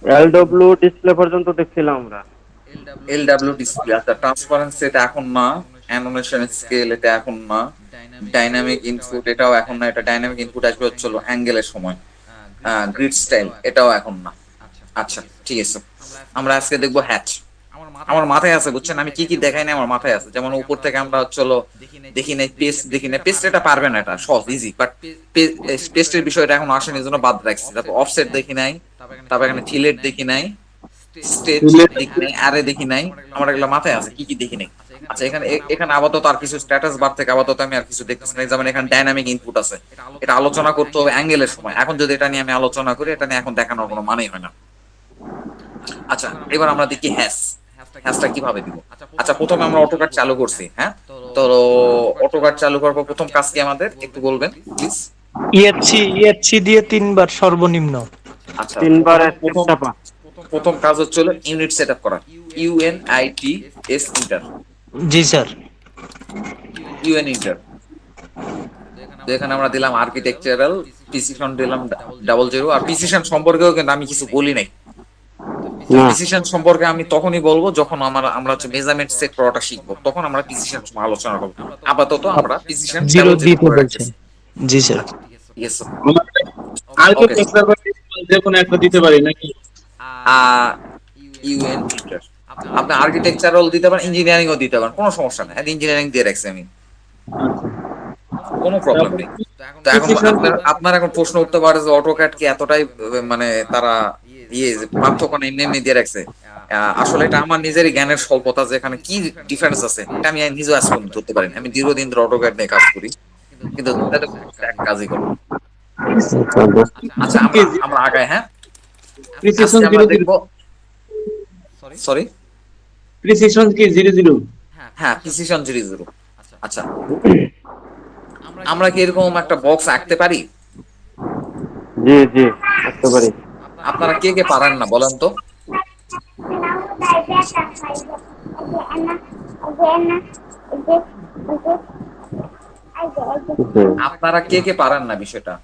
LW display পর্যন্ত দেখছিলাম আমরা। এল ডাব্লিউ ডিসপ্লে, আচ্ছা ট্রান্সপারেন্সি এটা এখন না, অ্যানিমেশন স্কেল এটা এখন না, ডাইনামিক ইনপুট এটাও এখন না, এটা ডাইনামিক ইনপুট আসবে হচ্ছিল অ্যাঙ্গেলের সময়, গ্রিড স্টাইল এটাও এখন না। আচ্ছা ঠিক আছে, আমরা আজকে দেখবো হ্যাচ। আমার মাথায় আছে বুঝছেন, আমি কি কি দেখাই না আমার মাথায় আছে, যেমন উপর থেকে আমরা হচ্ছিল দেখি নাই পেস্ট, দেখি নাই পেস্ট, এটা পারবে না, এটা সহজ ইজি, বাট পেস্টের বিষয়টা এখন আসেনি, এই জন্য বাদ রাখছি। তারপর অফসেট দেখি নাই, তারপর এখানে ফিলেট দেখি নাই, স্টেজ দেখি নাই, আরে দেখি নাই, আমার এগুলো মাথায় আছে কি কি দেখি নাই। আচ্ছা এখানে এখানে আপাতত আর কিছু স্ট্যাটাস বার থেকে আপাতত আমি আর কিছু দেখতেছি না, যেমন এখানে ডাইনামিক ইনপুট আছে, এটা আলোচনা করতে হবে অ্যাঙ্গেলের সময়, এখন যদি এটা নিয়ে আমি আলোচনা করি এটা নিয়ে এখন দেখানোর কোনো মানেই হয় না। আচ্ছা এবার আমরা দেখি হ্যাশ, হ্যাশটা কিভাবে দিব। আচ্ছা প্রথমে আমরা অটোকাড চালু করছি, হ্যাঁ, তো অটোকাড চালু করার পর প্রথম কাজ কি আমাদের একটু বলবেন প্লিজ। ইএফসি দিয়ে 3 বার সর্বনিম্ন। আচ্ছা তিনবার প্রথম এস্কেপ প্রথম চাপা। প্রথম কাজ হচ্ছে হলো ইউনিট সেট আপ করা, UNIT ইন্টার, জি স্যার। UN inter. তো এখানে আমরা দিলাম আর্কিটেকচারাল, প্রিসিশন দিলাম 00, আর প্রিসিশন সম্পর্কেও কিন্তু আমি কিছু বলি নাই। তো না। প্রিসিশন সম্পর্কে আমি তখনই বলবো যখন আমরা হচ্ছে মেজারমেন্ট সেট করাটা শিখবো, তখন আমরা প্রিসিশন আলোচনা করবো। আপাতত আমরা প্রিসিশন জিরো 00 দিতে করে বলছেন। রাখতেছি। জি স্যার। আচ্ছা ঠিক আছে। ওকে, আর্কিটেকচার বা যে কোনো একটা দিতে পারি নাকি? ইউএন ইন্টার, আপনি আর্কিটেকচারাল দিতে পারেন, ইঞ্জিনিয়ারিং ও দিতে পারেন, কোনো সমস্যা নেই, ইঞ্জিনিয়ারিং দিয়ে রাখছি আমি, কোনো প্রবলেম তারপর নেই। তো এখন প্রিসিশন আপনার আপনার এখন প্রশ্ন উঠতে পারে যে অটোক্যাড কি এতটাই মানে তারা যে পার্থক্য না এমনি এমনি দিয়ে রাখছে। আসলে এটা আমার নিজেরই জ্ঞানের স্বল্পতা, যে এখানে কি ডিফারেন্স আছে এটা আমি নিজেও আজ পর্যন্ত ধরতে পারিনি, আমি দীর্ঘদিন ধরে অটোক্যাড নিয়ে কাজ করি, কিন্তু ধরতে এক কাজই করে না। আচ্ছা আমরা আমরা আগাই, হ্যাঁ, প্রিসিশন আজকে আমরা জিরো জিরো দেখবো, সরি, প্রিসিশন কি 00? হ্যাঁ প্রিসিশন 00। আচ্ছা আমরা কি এরকম একটা বক্স আঁকতে পারি? জি জি, করতে পারি। আপনারা কে কে পারেন না বলেন তো? আপনারা কে কে পারেন না বিষয়টা?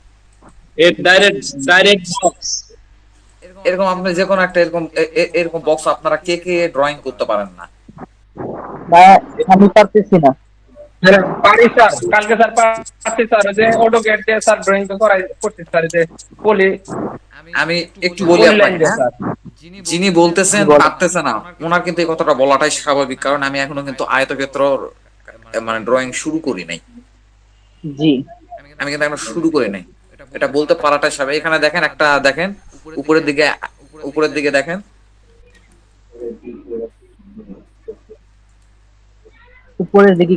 এর ডাইরেক্ট ডাইরেক্ট বক্স। এরকম আপনি যে কোনো একটা এরকম এরকম বক্স আপনারা কে কে ড্রয়িং করতে পারেন না? না, আমি পারতেছি না। পারি স্যার, কালকে স্যার পারছি স্যার, ওই যে অটোক্যাড দিয়ে স্যার ড্রয়িং তো করাই করছি স্যার, এই যে পলি আমি একটু বলি পলি লাইন আপনাকে, দিয়ে হ্যাঁ, স্যার। যিনি বলতেছেন পারতেছে না, ওনার কিন্তু এই কথাটা বলাটাই স্বাভাবিক, কারণ আমি এখনো কিন্তু আয়তক্ষেত্র মানে ড্রয়িং শুরু করি নাই, জি। আমি কিন্তু এখনো শুরু করি নাই, এটা বলতে পারাটাই স্বাভাবিক। এখানে দেখেন একটা দেখেন, উপরের দিকে, উপরের দিকে দেখেন, উপরের দিকে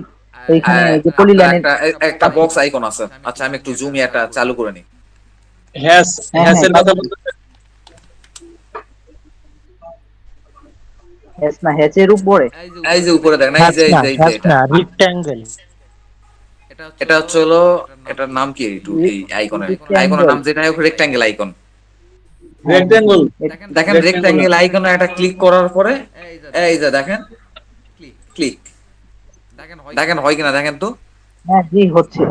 এইখানে যে পলি আপনার লাইনের একটা একটা পাশে। বক্স আইকন আছে। আচ্ছা আমি একটু জুম এটা চালু করে নিই। হ্যাশ, হ্যাঁ হ্যাঁ, হ্যাশের কথা পাইছি। বলতে হ্যাচ না, হ্যাচের উপরে। এই যে উপরে দেখেন, এই হ্যাচ যে এই না, যে এই যে হ্যাচ এটা, না, রেক্ট্যাঙ্গেল। এটা হচ্ছে হলো, এটার নাম কি, একটু এই আইকনের, আইকনের রেক্ট্যাঙ্গেল। নাম যেটা হোক রেক্ট্যাঙ্গেল আইকন। হ্যাঁ হ্যাঁ। রেক্টেঙ্গল। দেখেন রেক্টেঙ্গল রেক্ট্যাঙ্গেল আইকনে একটা ক্লিক করার পরে এই যে দেখেন ক্লিক, দেখেন হয় কিনা দেখেন তো। হ্যাঁ জি, হচ্ছে,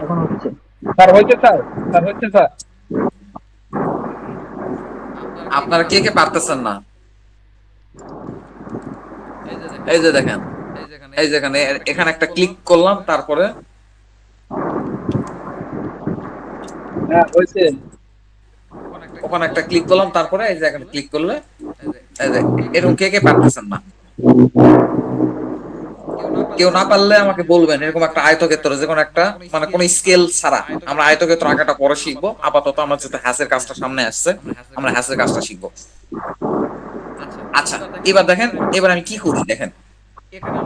এখন হচ্ছে। স্যার হয়েছে স্যার, স্যার হচ্ছে স্যার। আপনারা কে কে পারতেছেন না? এই যে দেখেন, এই যে এখানে, এখানে একটা ক্লিক করলাম, তারপরে হ্যাঁ হয়েছে। ওখানে একটা ক্লিক করলাম, তারপরে এই যে এখানে ক্লিক করলে এই যে, এরকম কে কে পারতেছেন না? কেউ না পারলে আমাকে বলবেন, এরকম একটা আয়তক্ষেত্র যে কোনো একটা, মানে কোনো স্কেল ছাড়া আমরা আয়তক্ষেত্র আঁকাটা পরে শিখবো, আপাতত আমরা যেহেতু হ্যাসের কাজটা সামনে আসছে, আমরা হ্যাসের কাজটা শিখবো। আচ্ছা এবার দেখেন, এবার আমি কি করি দেখেন,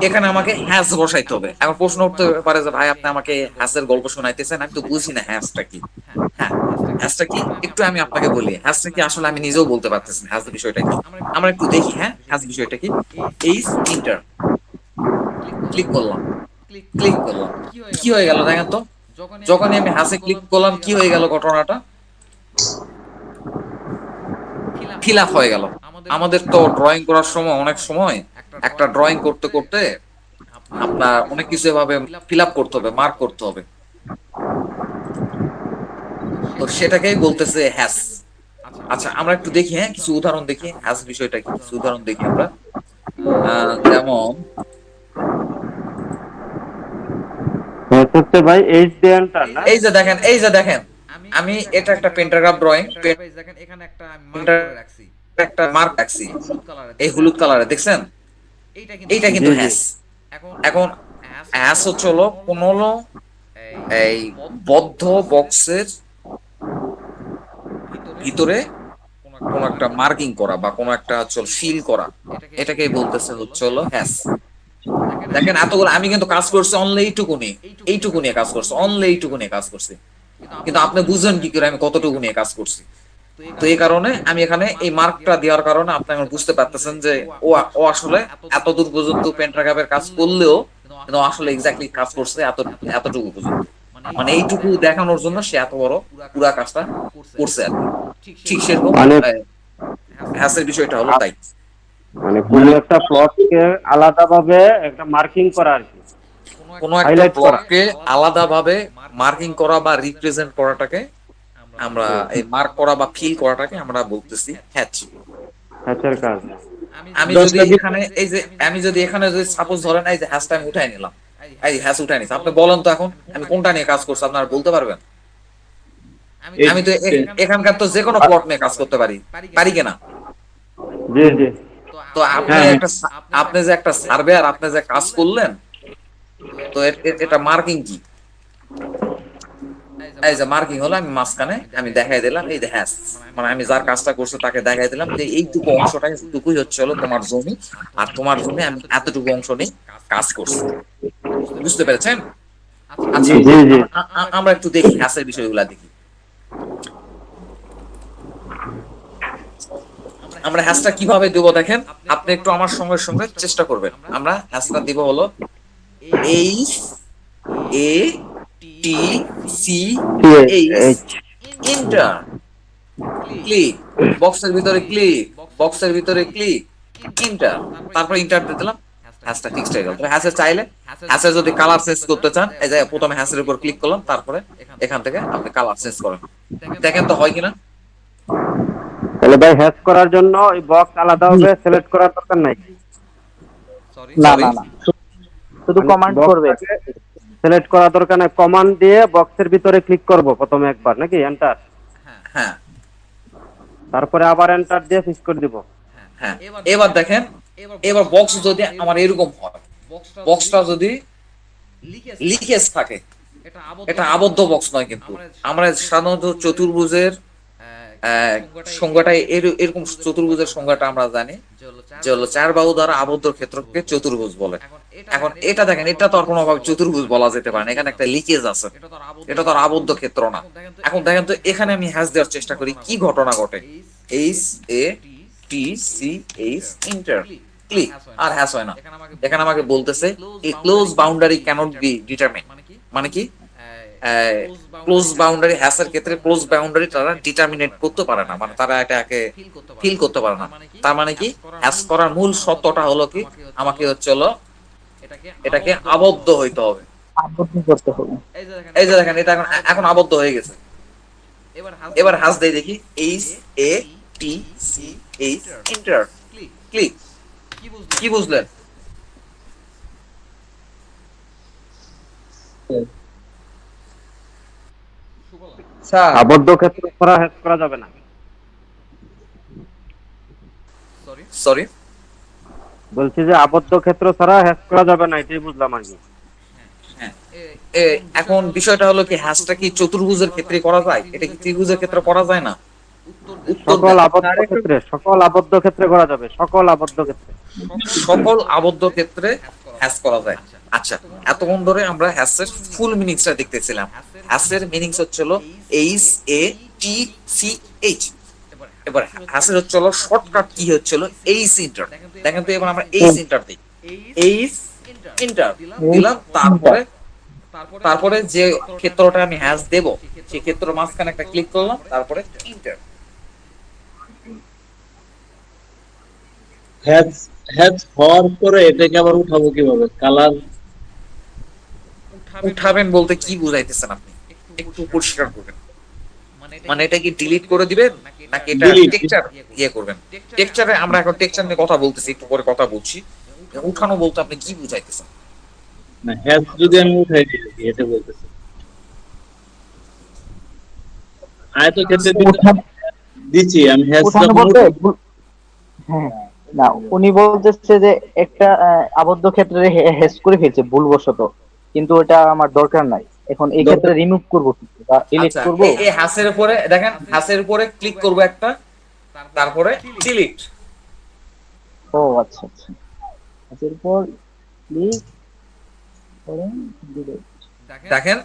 এখানে আমাকে হ্যাস বসাইতে হবে। এখন প্রশ্ন উঠতে পারে যে ভাই আপনি আমাকে হ্যাসের গল্প শোনাইতেছেন, আমি তো বুঝি না হ্যাসটা কি। হ্যাঁ, হ্যাসটা কি একটু আমি আপনাকে বলি, হ্যাসটা কি আসলে আমি নিজেও বলতে পারতেছি না হ্যাস বিষয়টা কি। আমরা একটু দেখি, হ্যাঁ, হ্যাস বিষয়টা কি। এইচ ইন্টার, ক্লিক করলাম, ক্লিক করলাম, কি হয়ে গেল দেখেন তো, যখনই আমি হ্যাসে ক্লিক করলাম কি হয়ে গেল ঘটনাটা, ফিল আপ হয়ে গেল। আমাদের তো ড্রয়িং করার সময় অনেক সময় একটা ড্রয়িং করতে করতে আপনার অনেক কিছু এভাবে ফিল আপ করতে হবে, মার্ক করতে হবে, তো সেটাকেই বলতেছে হ্যাস। আচ্ছা আমরা একটু দেখি, হ্যাঁ কিছু উদাহরণ দেখি হ্যাজ বিষয়টা কি, কিছু উদাহরণ দেখি আমরা। যেমন হ্যাস হচ্ছে ভাই এইচ দিয়ে এন্টার না? এই যে দেখেন আমি এটা একটা পেন্টাগ্রাফ ড্রয়িং, একটা মার্ক রাখছি এই হলুদ কালারে, দেখছেন? এইটা জি কিন্তু জি। হ্যাস। এখন হ্যাস হচ্ছে হলো কোন হলো এই বদ্ধ বক্সের ভিতরে কোন একটা মার্কিং করা বা কোন একটা হচ্ছে ফিল করা, এটাকেই বলতেছে হচ্ছে হলো হ্যাস। দেখেন এতগুলো আমি কিন্তু কাজ করছি অনলি এইটুকু নিয়ে কাজ করছি, অনলি এইটুকু নিয়ে কাজ করছি, কিন্তু আপনি বুঝলেন কি করে আমি কতটুকু নিয়ে কাজ করছি? তো এই কারণে আমি এখানে এই মার্কটা দেওয়ার কারণে আপনি এখন বুঝতে পারতেছেন যে ও আসলে এত দূর পর্যন্ত পেন্টাগ্রাফের কাজ করলেও কিন্তু ও আসলে এক্স্যাক্টলি কাজ করছে এতটুকু পর্যন্ত, মানে এইটুকু দেখানোর জন্য সে এত বড় পুরা কাজটা করছে আর কি। ঠিক সেরকম মানে হ্যাসের বিষয়টা হলো তাই। মানে কোনো একটা প্লটকে আলাদাভাবে একটা মার্কিং করা আর কি, কোনো একটা হাইলাইট করা। ব্লককে আলাদাভাবে মার্কিং করা বা রিপ্রেজেন্ট করাটাকে আমরা এই মার্ক করা বা ফিল করাটাকে আমরা বলতেছি হ্যাচ। হ্যাচের কাজ। আমি যদি 10টা এখানে এই যে আমি যদি এখানে যদি সাপোজ ধরেন এই যে হ্যাশটা আমি উঠাই নিলাম, এই হ্যাশ উঠাই নিছি, আপনি বলেন তো এখন আমি কোনটা নিয়ে কাজ করছি আপনারা বলতে পারবেন? আমি তো এখানকার তো যে কোনো প্লট নিয়ে কাজ করতে পারি, পারি কিনা? জি জি। তো হ্যাঁ হ্যাঁ। আপনি যে একটা সার্ভেয়ার আপনি যে কাজ করলেন, তো এটা মার্কিং কি? এই যে মার্কিং হলো আমি মাঝখানে আমি দেখাই দিলাম এই যে হ্যাশ, মানে আমি যার কাজটা করছে তাকে দেখাই দিলাম যে এইটুকু অংশটা টুকুই হচ্ছে হলো তোমার জমি, আর তোমার জমি আমি এতটুকু অংশ নিয়ে কাজ করছি। বুঝতে পেরেছেন? আচ্ছা জি জি। জি জি। আমরা একটু দেখি হ্যাসের বিষয়গুলা দেখি। আমরা হ্যাশটা কিভাবে দেবো দেখেন, আপনি একটু আমার সঙ্গে সঙ্গে চেষ্টা করবেন। আমরা হ্যাশটা দিব হলো H A T C H, H. Enter, click, বক্সের ভিতরে ক্লিক, বক্সের ভিতরে ক্লিক, ইন্টার, তারপর ইন্টার দিয়ে দিলাম, হ্যাশটা ফিক্সড হয়ে গেল। তবে হ্যাশের চাইলে হ্যাশের যদি কালার চেঞ্জ করতে চান এই যে প্রথমে হ্যাশের উপর ক্লিক করলাম, তারপরে এখান থেকে আপনি কালার চেঞ্জ করেন, দেখেন তো হয় কিনা। তাহলে ভাই হ্যাচ করার জন্য এই বক্স আলাদাভাবে সিলেক্ট করার দরকার নাই? না সরি, না না, শুধু কমান্ড করবে। সিলেক্ট করার দরকার নাই, কমান্ড দিয়ে বক্সের ভিতরে ক্লিক করব প্রথমে একবার নাকি এন্টার, হ্যাঁ তারপরে আবার এন্টার দিয়ে ফিক্স করে দিব। হ্যাঁ। এবার দেখেন, এবার বক্স যদি আমার এরকম হয়, বক্সটা যদি লিকেজ থাকে, এটা আবদ্ধ বক্স নয়, কিন্তু আমরা সাধারণত চতুর্ভুজের সংজ্ঞাটা এরকম চতুর্ভুজের সংজ্ঞাটা আমরা জানি যে হলো চার বাহু দ্বারা আবদ্ধ ক্ষেত্রকে চতুর্ভুজ বলে। এখন এটা দেখেন, এটা তো আর কোনোভাবে চতুর্ভুজ বলা যেতে পারে না, এখানে একটা লিকেজ আছে, এটা তো আর আবদ্ধ ক্ষেত্র না। এখন দেখেন তো এখানে আমি হ্যাশ দেওয়ার চেষ্টা করি, কি ঘটনা ঘটে? H A T C H, enter, click, আর হ্যাশ হয় না। এখানে আমাকে বলতেছে a close boundary cannot be determine, মানে কি ক্লোজ বাউন্ডারি হ্যাশের ক্ষেত্রে ক্লোজ বাউন্ডারি তারা ডিটারমিনেট করতে পারে না, মানে তারা এটাকে ফিল করতে পারে না। তার মানে কি হ্যাশ করার মূল সত্যটা হলো কি আমাকে হচ্ছে হলো এটাকে আবদ্ধ হইতে হবে। আবদ্ধ করতে হবে। এই যে দেখেন এটা এখন এখন আবদ্ধ হয়ে গেছে। এবার হ্যাশ দেই দেখি, H A T C H, enter, click, কি বুঝলেন? স্যার আবদ্ধ ক্ষেত্র ছাড়া হ্যাচ করা যাবে না। সরি, বলছি যে আবদ্ধ ক্ষেত্র ছাড়া হ্যাচ করা যাবে না, এটাই বুঝলাম আর কি। হ্যাঁ। এখন বিষয়টা হলো কি হ্যাশটা কি চতুর্ভুজের ক্ষেত্রে করা যায়, এটা কি ত্রিভুজের ক্ষেত্রে করা যায় না? উত্তর সকল দেন। আবদ্ধ ক্ষেত্রে, সকল আবদ্ধ ক্ষেত্রে করা যাবে, সকল আবদ্ধ ক্ষেত্রে। সকল আবদ্ধ ক্ষেত্রে হ্যাশ করা যায়। আচ্ছা, এতক্ষণ ধরে আমরা হ্যাশের ফুল মিনিংসটা দেখতেছিলাম। হ্যাশের মিনিংস হচ্ছিল H A T C H. এবার হ্যাশের হচ্ছিল শর্টকাট কি হচ্ছিল এইচ ইন্টার। দেখেন তো এবার আমরা এইচ ইন্টার দিই, এইচ ইন্টার দিলাম, তারপরে তারপরে যে ক্ষেত্রটা আমি হ্যাশ দেব সেই ক্ষেত্রের মাঝখানে একটা ক্লিক করলাম, তারপরে ইন্টার। হ্যাজ হ্যাজ হওয়ার পরে এটাকে আবার উঠাবো কিভাবে? কালার উঠাবেন বলতে কি বুঝাইতেছেন আপনি? একটু পরিষ্কার করবেন, মানে এটা কি ডিলিট করে দিবেন নাকি এটা Delete. টেক্সচার ইয়ে করবেন? টেক্সচারে আমরা এখন টেক্সচার নিয়ে কথা বলতেছি, একটু পরে কথা বলছি। উঠানো বলতে আপনি কি বুঝাইতেছেন? না হ্যাশ যদি আমি উঠাই দিই আর কি, এটা বলতেছি। আয়তক্ষেত্রের ভিতরে উঠান দিচ্ছি আমি হ্যাশ উঠানো যখন বলতে উঠাই, হ্যাঁ, না উনি বলতেছে যে একটা আবদ্ধ ক্ষেত্রে হ্যাশ করে ফেলছে ভুলবশত, কিন্তু ওটা আমার দরকার নাই। এখন এই ক্ষেত্রে দরকার রিমুভ করবো কি বা ডিলিট আচ্ছা, করবো? এই হাসের উপরে দেখেন, হাসের উপরে ক্লিক করবো একটা, তারপরে ডিলিট। ও আচ্ছা আচ্ছা, এরপর ক্লিক করেন delete। দেখেন,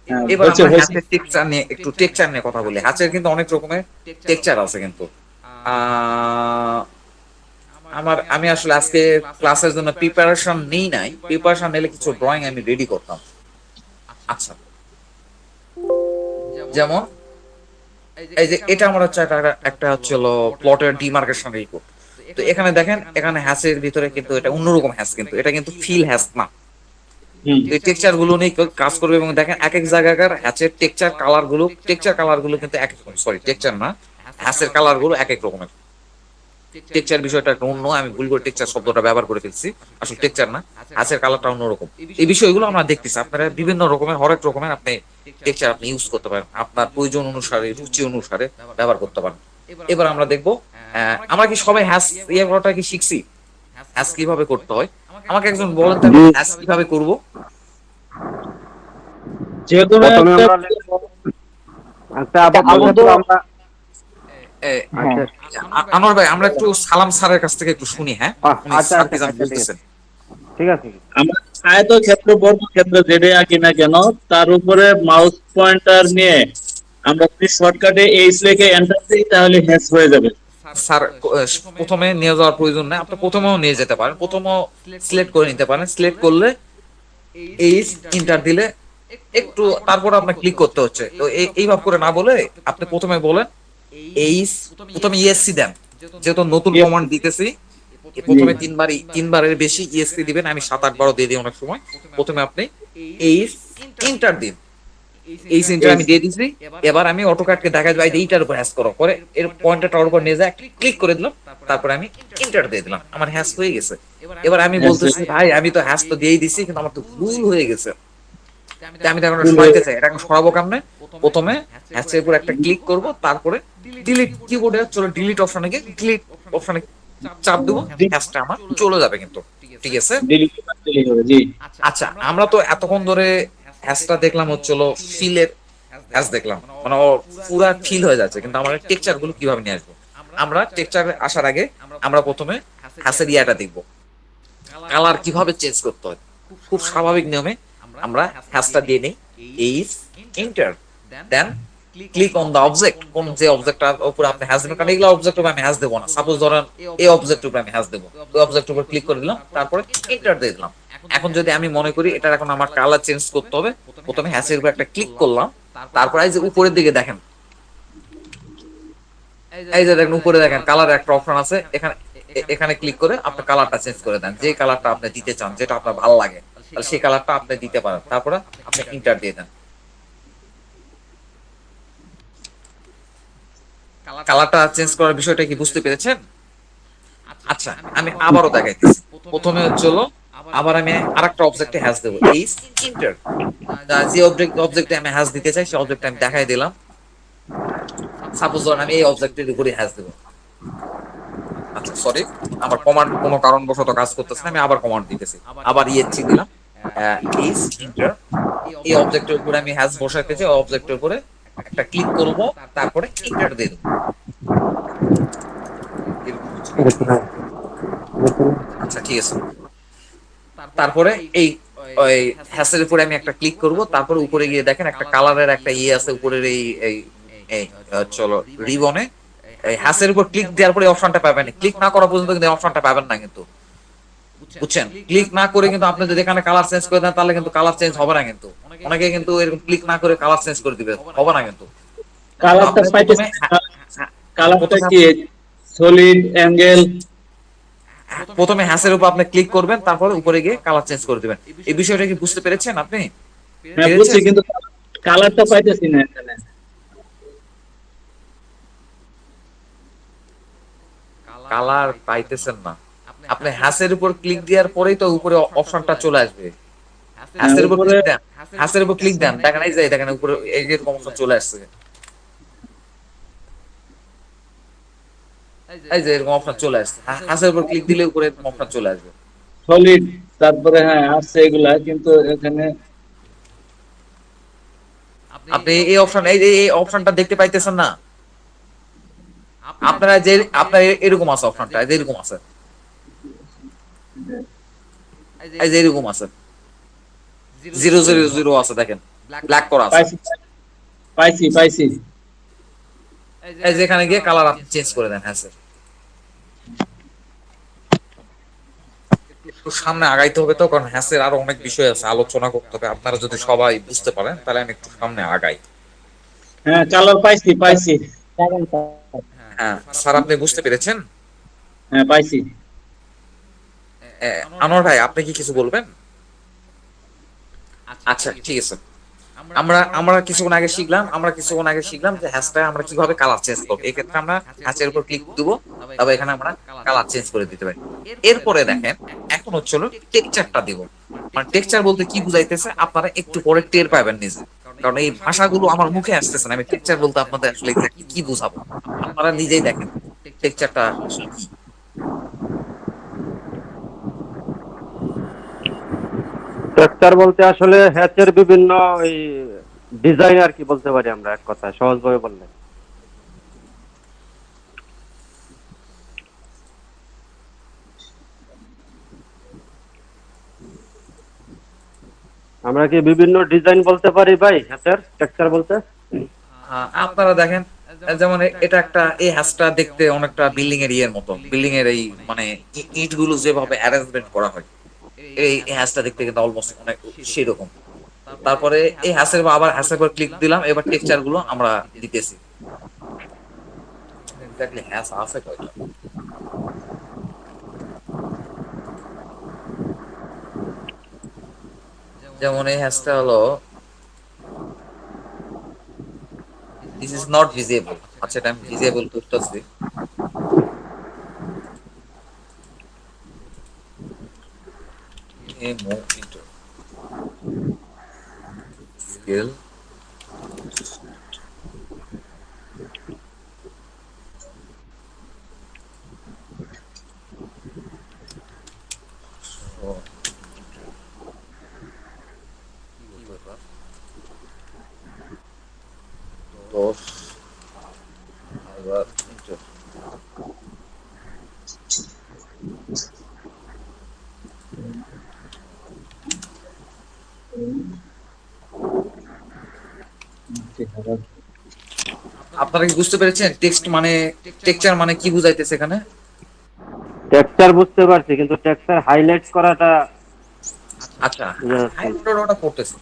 হ্যাঁ, এবার হচ্ছে আমরা হয়েছে। হ্যাচের টেক্সচার নিয়ে একটু টেক্সচার নিয়ে কথা বলি। হ্যাচের কিন্তু অনেক রকমের টেক্সচার আছে কিন্তু। আহ, আমি আসলে আজকে ক্লাসের জন্য প্রিপারেশন নেই নাই, প্রিপারেশন নিলে কিছু ড্রয়িং আমি রেডি করতাম। আচ্ছা, যেমন এই যে এটা আমার হচ্ছে একটা হচ্ছে হলো প্লটের ডিমার্কেশন রিপোর্ট। তো এখানে দেখেন, এখানে হ্যাসের ভিতরে কিন্তু এটা অন্যরকম হ্যাস, কিন্তু এটা কিন্তু ফিল হ্যাস না। হুম, এই টেক্সচার গুলো নিয়ে কাজ করবে এবং দেখেন এক এক জায়গাকার হ্যাচের টেক্সচার কালার গুলো কিন্তু এক এক রকম, সরি টেক্সচার না, হ্যাসের কালার গুলো এক এক রকমের। টেক্সচার বিষয়টা একটা অন্য, আমি ভুল করে টেক্সচার শব্দটা ব্যবহার করে ফেলছি, আসলে টেক্সচার না, হ্যাসের কালারটা অন্যরকম। এই বিষয়গুলো আমরা দেখতেছি, আপনারা বিভিন্ন রকমের হরেক রকমের আপনি টেক্সচার আপনি ইউজ করতে পারেন, আপনার প্রয়োজন অনুসারে রুচি অনুসারে ব্যবহার করতে পারেন। এবার আমরা দেখবো আমরা কি সবাই হ্যাস ইয়ে করাটা কি শিখছি? হ্যাস কিভাবে করতে হয় আমাকে একজন বলেন তো, আমি হ্যাস কিভাবে করবো? যে কোনো প্রথমে একটা আমরা লিখবো একটা আবদ্ধ আবদ্ধ, ক্ষেত্র আমরা। এ, হ্যাঁ আচ্ছা আনোয়ার ভাই, আমরা একটু সালাম স্যারের কাছ থেকে একটু শুনি। হ্যাঁ, উনি আচ্ছা স্যার আচ্ছা কি যেন আচ্ছা, ঠিক আছে বলতেছেন। ঠিক আছে। আমরা আয়তক্ষেত্র বর্গক্ষেত্র যেটা আঁকি না কেন, তার উপরে মাউস পয়েন্টার নিয়ে আমরা যদি শর্টকাটে এইচ লিখে এন্টার দিই তাহলে হ্যাশ হয়ে যাবে। স্যার প্রথমে নিয়ে যাওয়ার প্রয়োজন নাই, আপনি প্রথমেও নিয়ে যেতে পারেন, প্রথমেও সিলেক্ট করে নিতে পারেন। সিলেক্ট করলে এই ইন্টার দিলে একটু তারপর আপনার ক্লিক করতে হচ্ছে। তো এইভাবে করে না বলে আপনি প্রথমে বলেন এই, প্রথমে ইএসসি দেন, যেহেতু নতুন Yes, কমান্ড দিতেছি। প্রথমে তিনবারের বেশি ইএসসি দিবেন, আমি 7-8 বারও দিয়ে দিই অনেক সময়। প্রথমে আপনি এই ইন্টার দিন, এই সিনটা আমি দিয়ে দিছি। এবার আমি অটোক্যাডকে দেখা যায় এইটার উপর হ্যাশ করো, পরে এর পয়েন্টারটার উপর নিয়ে যায় ক্লিক করে দিলাম, তারপরে আমি ইন্টার দিয়ে দিলাম, আমার হ্যাশ হয়ে গেছে। এবার আমি Yes, বলতেছি ভাই আমি তো হ্যাশ তো দিয়েই দিছি, কিন্তু আমার তো ভুল হয়ে গেছে। তো আমি তো এখন ভুল সরাইতে হয়ে- চাই, এটা এখন সরাবো কেমনে? প্রথমে হ্যাশের উপর একটা ক্লিক করব, তারপরে ডিলিট কিবোর্ডে চলো ডিলিট অপশনে গিয়ে ডিলিট অপশনে চাপ দেবো, হ্যাশটা আমার চলে যাবে কিন্তু। ঠিক আছে। delete করলেই হবে, জি। আচ্ছা, আমরা তো এতক্ষণ ধরে হ্যাশটা দেখলাম হচ্ছিল ফিলের হ্যাশ দেখলাম, মানে ও পুরা ফিল হয়ে যাচ্ছে, কিন্তু আমরা টেক্সচার গুলো কিভাবে নিয়ে আসবো? আমরা টেক্সচার আসার আগে আমরা প্রথমে হ্যাশের ইয়াটা দেখবো, কালার কিভাবে চেঞ্জ করতে হয়। খুব স্বাভাবিক নিয়মে আমরা হ্যাশটা দিয়ে নেই, H enter, then click on the object. কোন যে অবজেক্টটার উপর আপনি হ্যাশ দেবেন, কারণ এগুলো অবজেক্ট উপর আমি হ্যাশ দেবো না। সাপোজ ধরেন এই অবজেক্ট উপর আমি হ্যাশ দেবো, ওই অবজেক্ট উপর ক্লিক করে দিলাম, তারপরে এন্টার দিয়ে দিলাম। এখন যদি আমি মনে করি এটার এখন আমার কালার চেঞ্জ করতে হবে, প্রথমে হ্যাশের উপর একটা ক্লিক করলাম, তারপর এই যে উপরের দিকে দেখেন, এই যে দেখেন উপরে দেখেন কালার একটা অপশন আছে, এখানে এখানে ক্লিক করে আপনি কালারটা চেঞ্জ করে দেন, যে কালারটা আপনি দিতে চান, যেটা আপনার ভালো লাগে, তাহলে সেই কালারটা আপনি দিতে পারেন। তারপরে আপনি ইন্টার দিয়ে দেন। কালারটা চেঞ্জ করার বিষয়টা কি বুঝতে পেরেছেন? আচ্ছা, আমি আবারও দেখাইতেছি। প্রথমে হচ্ছে হলো আবার আমি আরেকটা অবজেক্টে হ্যাশ দেবো, এই ইন্টার, যে অবজেক্টে আমি হ্যাশ দিতে চাই সেই অবজেক্টে আমি দেখাই দিলাম। সাপোজ ধরেন আমি এই অবজেক্টের উপরে হ্যাশ দেবো। আচ্ছা সরি, আমার কমান্ড কোনো কারণবশত কাজ করতেছে না, আমি আবার কমান্ড দিতেছি, আবার ইএসসি দিলাম, ইজ ইন্টার, এই অবজেক্টের উপরে আমি হ্যাশ বসাইতেছি, ওই অবজেক্টের উপরে একটা ক্লিক করব, তারপরে ইন্টার দিয়ে দেবো। এরকম হচ্ছে নাকি? আচ্ছা ঠিক আছে। তারপরে এই ওই হ্যাশের উপরে আমি একটা ক্লিক করব, তারপরে উপরে গিয়ে দেখেন একটা কালারের একটা ইয়ে আছে উপরের এই এই এই চলো রিবনে, এই হ্যাশের উপর ক্লিক দেওয়ার পরে অপশনটা পাবেন, ক্লিক না করা পর্যন্ত কিন্তু অপশনটা পাবেন না কিন্তু, বুঝছেন? ক্লিক না করে কিন্তু আপনি যদি এখানে কালার চেঞ্জ করে দেন তাহলে কিন্তু কালার চেঞ্জ হবে না কিন্তু। অনেকে কিন্তু এরকম ক্লিক না করে কালার চেঞ্জ করে দিবে, হবে না কিন্তু। কালারটা আপনি পাইতেছি, প্রথমে কালারটা প্রথমে কি সলিড অ্যাঙ্গেল? প্রথমে হ্যাশের উপর আপনি ক্লিক করবেন, তারপরে উপরে গিয়ে কালার চেঞ্জ করে দিবেন। এই বিষয়টা কি বুঝতে পেরেছেন আপনি? হ্যাঁ বুঝছি, পেরেছেন? কিন্তু কালারটা পাইতেছি না এখানে। কালার পাইতেছেন না, আপনি হ্যাসের উপর ক্লিক দেওয়ার পরেই তো উপরে অপশনটা চলে আসবে। হ্যাঁ, হ্যাসের উপর উপরে ক্লিক দেন, হ্যাসের উপর ক্লিক দেন, দেখেন এই যে দেখেন উপরে এই যে এরকম অপশন চলে আসছে, এই যে এরকম অপশন চলে আসছে, হ্যাসের উপর ক্লিক দিলে উপরে এরকম অপশন চলে আসবে। সলিড, তারপরে হ্যাঁ আসছে এগুলা, কিন্তু এখানে আপনি এই অপশন এই যে এই অপশনটা দেখতে পাইতেছেন না, আপনারা যে আপনার এরকম আছে অপশনটা, এই যে এরকম আছে, এই যে এরকম আছে 000 আছে, দেখেন ব্ল্যাক করা আছে। পাইছি পাইছি পাইছি। এই যে এখানে গিয়ে কালার আপনি চেঞ্জ করে দেন। হ্যাঁ স্যার, একটু সামনে আগাইতে হবে তো, কারণ হ্যাসের আরো অনেক বিষয় আছে আলোচনা করতে হবে, আপনারা যদি সবাই বুঝতে পারেন তাহলে আমি একটু সামনে আগাই। হ্যাঁ কালার পাইছি পাইছি। হ্যাঁ স্যার, আপনি বুঝতে পেরেছেন? হ্যাঁ পাইছি। আনোয়ার ভাই, আপনি কি কিছু বলবেন? আচ্ছা ঠিক আছে, আমরা আমরা কিছুক্ষণ আগে শিখলাম যে হ্যাশটা আমরা কিভাবে কালার চেঞ্জ করবো। এই ক্ষেত্রে আমরা হ্যাশের উপর ক্লিক দেবো, তবে এখানে আমরা কালার চেঞ্জ করে দিতে পারি। এরপরে দেখেন, এখন হচ্ছে হলো টেক্সচারটা দিব। মানে টেক্সচার বলতে কি বুঝাইতেছে আপনারা একটু পরে টের পাবেন নিজে, কারণ এই ভাষাগুলো আমার মুখে আসতেছে না। আমি টেক্সচার বলতে আপনাদের আসলে exactly কি বুঝাবো, আপনারা নিজেই দেখেন টেক্সচারটা। টেক্সচার বলতে আসলে হ্যাচের বিভিন্ন ওই ডিজাইন আর কি বলতে পারি আমরা, এক কথায় সহজভাবে বললে। আমরা কি বিভিন্ন ডিজাইন বলতে পারি ভাই হ্যাচের টেক্সচার বলতে? আপনারা দেখেন, যেমন এটা একটা, এই হ্যাশটা দেখতে অনেকটা বিল্ডিং এর ইয়ের মতো, বিল্ডিং এর এই মানে ইট গুলো যেভাবে অ্যারেঞ্জমেন্ট করা হয়, এই হ্যাশটা দেখতে কিন্তু অলমোস্ট অনেক সেরকম। তারপরে এই হ্যাশের আবার হ্যাশের পর ক্লিক দিলাম, এবার টেক্সচার গুলো আমরা দিতেছি। এক্স্যাক্টলি হ্যাশ আছে কয়টা? যেমন এই হ্যাশটা হলো দিস ইজ নট ভিজিবল। আচ্ছা, এটা আমি ভিজিবল করতেছি। এই মুভ ইনটু স্কেল, দশ হাজার ইন্টু। আপনারা কি বুঝতে পেরেছেন টেক্সট মানে, টেক্সচার মানে কি বুঝাইতেছে এখানে? টেক্সচার বুঝতে পারছি, কিন্তু টেক্সচার হাইলাইট করাটা আচ্ছা, বোঝা যাচ্ছে না। হাইলাইট ওটা করতেছি।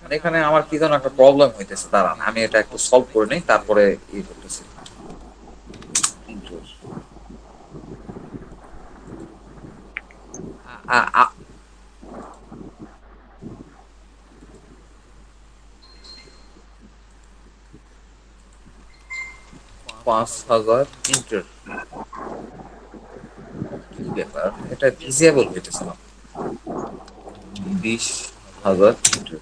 মানে এখানে আমার কি যেন একটা প্রবলেম হইতেছে, দাঁড়ান আমি এটা একটু সলভ করে নিই, তারপরে ই করতেছি। আ- আ- 5,000 ইন্টার, কি ব্যাপার, এটা ভিজিবল হইতেছে না। 20,000 ইন্টার।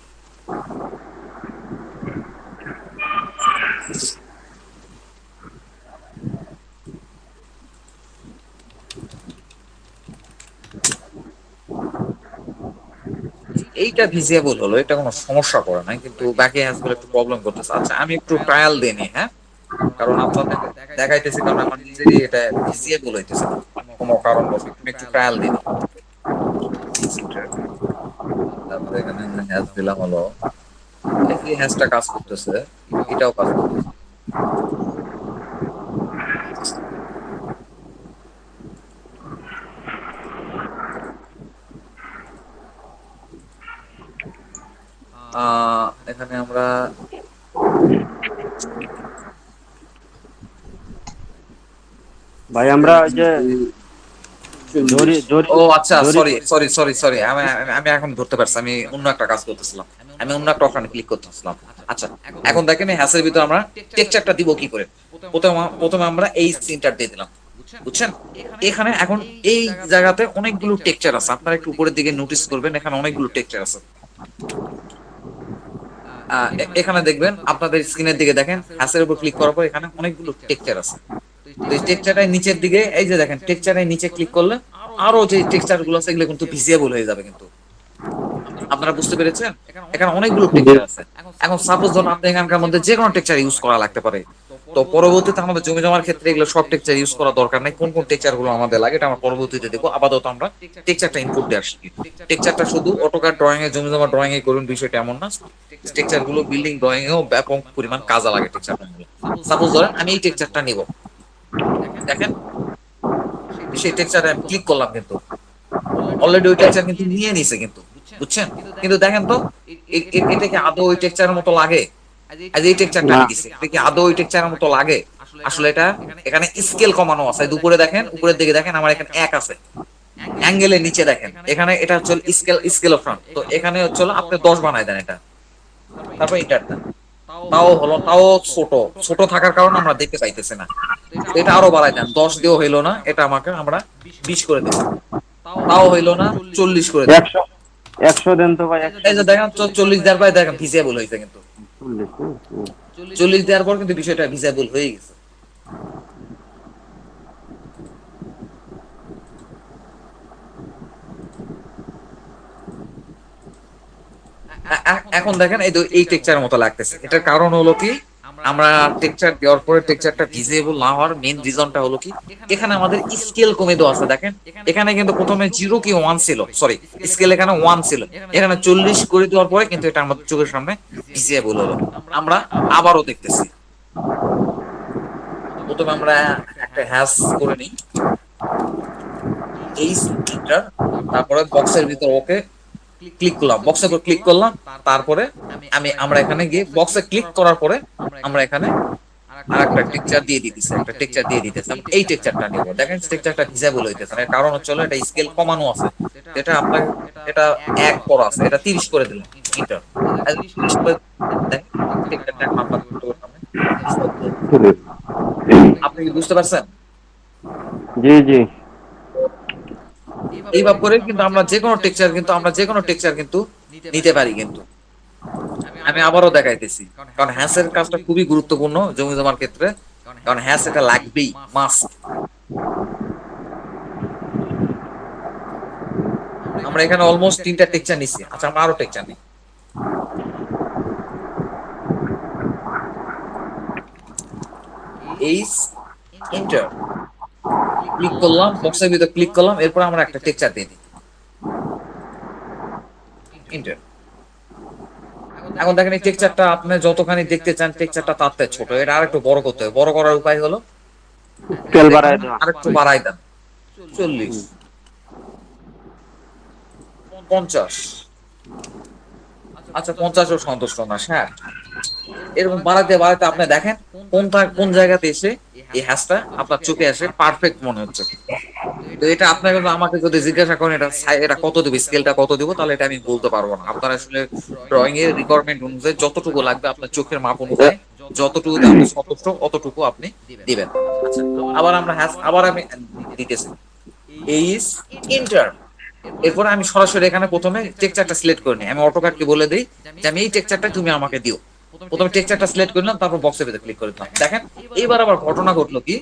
এইটা ভিজিবল হলো, এটা কোনো সমস্যা করে নাই, কিন্তু বাকি হ্যাশগুলো একটু প্রবলেম করতেছে। আচ্ছা, আমি একটু ট্রায়াল দিই, হ্যাঁ, কারণ আপনাদের দেখাইতেছি, কারণ আমার নিজেরই এটা ভিজিবল হইতেছে না কোনো কারণবশত। আমি একটু ট্রায়াল দিই। তারপরে এখানে হ্যাশ দিলাম হলো, এই হ্যাশটা কাজ করতেছে, এটাও কাজ করতেছে। এখানে আমরা ভাই আমরা ওই যে জরি জরি ও আচ্ছা, জরি সরি, আমি আমি এখন ধরতে পারছি, আমি অন্য একটা কাজ করতেছিলাম, আমি অন্য একটা অপশনে ক্লিক করতেছিলাম। আচ্ছা, এখন দেখেন এই হ্যাসের ভিতরে আমরা টেক্সচারটা দিব কি করে। প্রথমে আমরা এই সিনটার দিয়ে দিলাম, বুঝছেন। এখানে এখন এই জায়গাতে অনেকগুলো টেক্সচার আছে, আপনারা একটু উপরের দিকে নোটিস করবেন, এখানে অনেকগুলো টেক্সচার আছে। এখানে দেখবেন, আপনাদের স্ক্রিনের দিকে দেখেন, হ্যাসের উপর ক্লিক করার পর এখানে অনেকগুলো টেক্সচার আছে। তো এই টেক্সচারটাই নিচের দিকে, এই যে দেখেন টেক্সচারের নিচে ক্লিক করলে আরো যে টেক্সচার গুলো আছে এগুলো কিন্তু ভিজিবল হয়ে যাবে কিন্তু। আপনারা বুঝতে পেরেছেন, এখানে অনেকগুলো টেক্সচার আছে। এখন সাপোজ ধরুন আপনি এখানকার মধ্যে যে কোনো টেক্সচার ইউজ করা লাগতে পারে, তো পরবর্তীতে আমাদের জমি জমার ক্ষেত্রে এগুলো সব টেক্সচার ইউজ করা দরকার নাই, কোন কোন টেক্সচার গুলো আমাদের লাগে এটা আমরা পরবর্তীতে দেখবো। আপাতত আমরা টেক্সচারটা ইনপুট দিয়ে আসছি। টেক্সচারটা শুধু অটোক্যাড ড্রয়িং এ, জমি জমা ড্রয়িং এ করুন, বিষয়টা এমন না। টেক্সচার গুলো বিল্ডিং ড্রয়িং এও ব্যাপক পরিমাণ কাজে লাগে টেক্সচার। সাপোজ ধরেন আমি এই টেক্সচারটা নিব, দেখেন সেই টেক্সচারে আমি ক্লিক করলাম, কিন্তু অলরেডি ওই টেক্সচার কিন্তু নিয়ে নিছে কিন্তু, বুঝছেন। কিন্তু দেখেন তো এটা কি আদৌ ওই টেক্সচারের মতো লাগে? আজ এই টেক্সচারটা না। আমি দিছি, এটা কি আদৌ ওই টেক্সচারের মতো লাগে? আসলে এটা এখানে স্কেল কমানো আছে। দুপুরে দেখেন, উপরের দিকে দেখেন, আমার এখানে 1 আছে, অ্যাঙ্গেলের নিচে দেখেন এখানে এটা হচ্ছে স্কেল অপশন। তো এখানে হচ্ছে আপনি 10 বানাই দেন এটা, তারপর এন্টার দেন। তাও ছোট ছোট থাকার কারণে আমরা দেখতে পাইতেছি না। তো এটা আরো বাড়াই দেন, 10 দিয়েও হইলো না, এটা আমাকে আমরা 20 করে দিচ্ছি, তাও হইলো না, 40 করে দিন। 100 দেন তো ভাই, 100 এই যে দেখেন 40 দেওয়ার পর দেখেন ভিজিবল হয়েছে কিন্তু। 40। 40 দেওয়ার পর কিন্তু বিষয়টা ভিজিবল হয়ে গেছে। এখন দেখেন এই টেক্সচারের মতো লাগতেছে। এটার কারণ হলো কি, আমরা টেক্সচার দেওয়ার পরে টেক্সচারটা ভিজিবল না হওয়ার মেইন রিজনটা হলো কি, এখানে আমাদের স্কেল কমে দেওয়া আছে। দেখেন এখানে কিন্তু প্রথমে 0 কি 1 ছিল, সরি স্কেল এখানে 1 ছিল, এখানে 40 করে দেওয়ার পরে কিন্তু এটা আমাদের চোখের সামনে ভিজিবল হলো। আমরা আবারও দেখতেছি, প্রথমে আমরা একটা হ্যাশ করে নিই এই সিনটা, তারপরে বক্সের ভিতর ওকে ক্লিক করলাম, বক্সের উপর ক্লিক করলাম, তারপরে আমরা এখানে গিয়ে বক্সে ক্লিক করার পরে আমরা এখানে আরেকটা টেক্সচার দিয়ে দিতেছি, একটা টেক্সচার দিয়ে দিতেছি। আমি এই টেক্সচারটা নিব, দেখেন টেক্সচারটা ভিজিবল হইতেছে না, এর কারণ হচ্ছে হলো এটা স্কেল কমানো আছে। এটা আপনার এটা 1 করা আছে, এটা 30 করে দিলাম, ইন্টার। 30 করে দেখেন টেক্সচারটা এখন আপনাদের চোখের সামনে visible। আপনি কি বুঝতে পারছেন? জি জি। এইভাবে করে কিন্তু আমরা যে কোনো টেক্সচার কিন্তু নিতে পারি কিন্তু। আমি আবারও দেখাইতেছি, কারণ হ্যাশের কাজটা খুবই গুরুত্বপূর্ণ জমি জমার ক্ষেত্রে, কারণ হ্যাশ এটা লাগবেই, মাস্ট। আমরা এখানে অলমোস্ট 3টা টেক্সচার নিচ্ছি। আচ্ছা, আমরা আরো টেক্সচার নিই। এইচ এন্টার ক্লিক করলাম, বক্সের ভিতর ক্লিক করলাম, এরপর আমরা একটা টেক্সচার দিয়ে দিই, এন্টার। এখন দেখেন এই টেক্সচারটা আপনি যতখানি দেখতে চান টেক্সচারটা তার থেকে ছোট, এটা আরেকটু বড় করতে হবে। বড় করার উপায় হলো স্কেল বাড়ায় দেওয়া। আরেকটু বাড়াই দেন, 40, 50। আচ্ছা, 50ও সন্তুষ্ট না, 60। এরকম বাড়াতে বাড়াতে আপনি দেখেন কোন জায়গাতে এসে এই হ্যাশটা আপনার চোখে আসে পারফেক্ট মনে হচ্ছে। তো এটা আপনাকে আমাকে যদি জিজ্ঞাসা করেন এটা কত দেবে, স্কেলটা কত দেবো, তাহলে এটা আমি বলতে পারবো না। আপনার আসলে ড্রয়িং এর রিকোয়ারমেন্ট অনুযায়ী যতটুকু লাগবে, আপনার চোখের মাপ অনুযায়ী যতটুকু আপনি সন্তুষ্ট অতটুকু আপনি দিবেন। আচ্ছা, আবার আমরা আবার আমি দিতেছি এইচ ইন্টার। এরপরে আমি সরাসরি এখানে প্রথমে টেক্সচারটা সিলেক্ট করে নিই। আমি অটোক্যাডকে বলে দিই যে আমি এই টেক্সচারটা তুমি আমাকে দিও। প্রথমে টেক্সচারটা সিলেক্ট করলাম, তারপর বক্সের ভিতরে ক্লিক করে দিলাম। দেখেন এইবার আবার ঘটনা ঘটলো কি,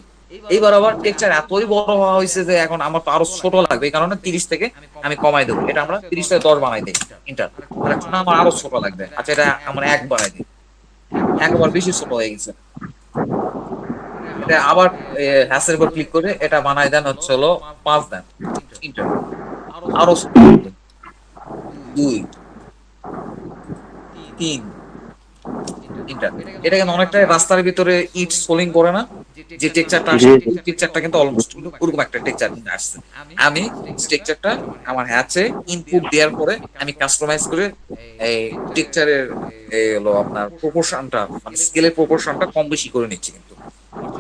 এইবার আবার টেক্সচার এতই বড় হওয়া হয়েছে যে এখন আমার তো আরো ছোট লাগবে, এই কারণে 30 থেকে আমি কমাই দেবো। এটা আমরা 30 থেকে 10 বানাই দিই, ইন্টার। আর এখন আমার আরো ছোট লাগবে, আচ্ছা এটা আমরা 1 বানাই দিই, একবার বেশি ছোট হয়ে গেছে। এটা আবার হ্যাশের উপর ক্লিক করে এটা বানাই দেন হচ্ছে হলো 5 দেন, ইন্টার। আরো ছোট, 2, 3, ইন্টার। এটা কিন্তু অনেকটা রাস্তার ভিতরে ইট সোলিং করে না, যে টেক্সচারটা আসে, টেক্সচারটা কিন্তু অলমোস্ট ওরকম একটা টেক্সচার আসছে। আমি টেক্সচারটা আমার হ্যাচে ইনপুট দেওয়ার পরে আমি কাস্টমাইজ করে এই টেক্সচারের হলো আপনার প্রপোর্শনটা, মানে স্কেলের প্রপোর্শনটা কম বেশি করে নিচ্ছি কিন্তু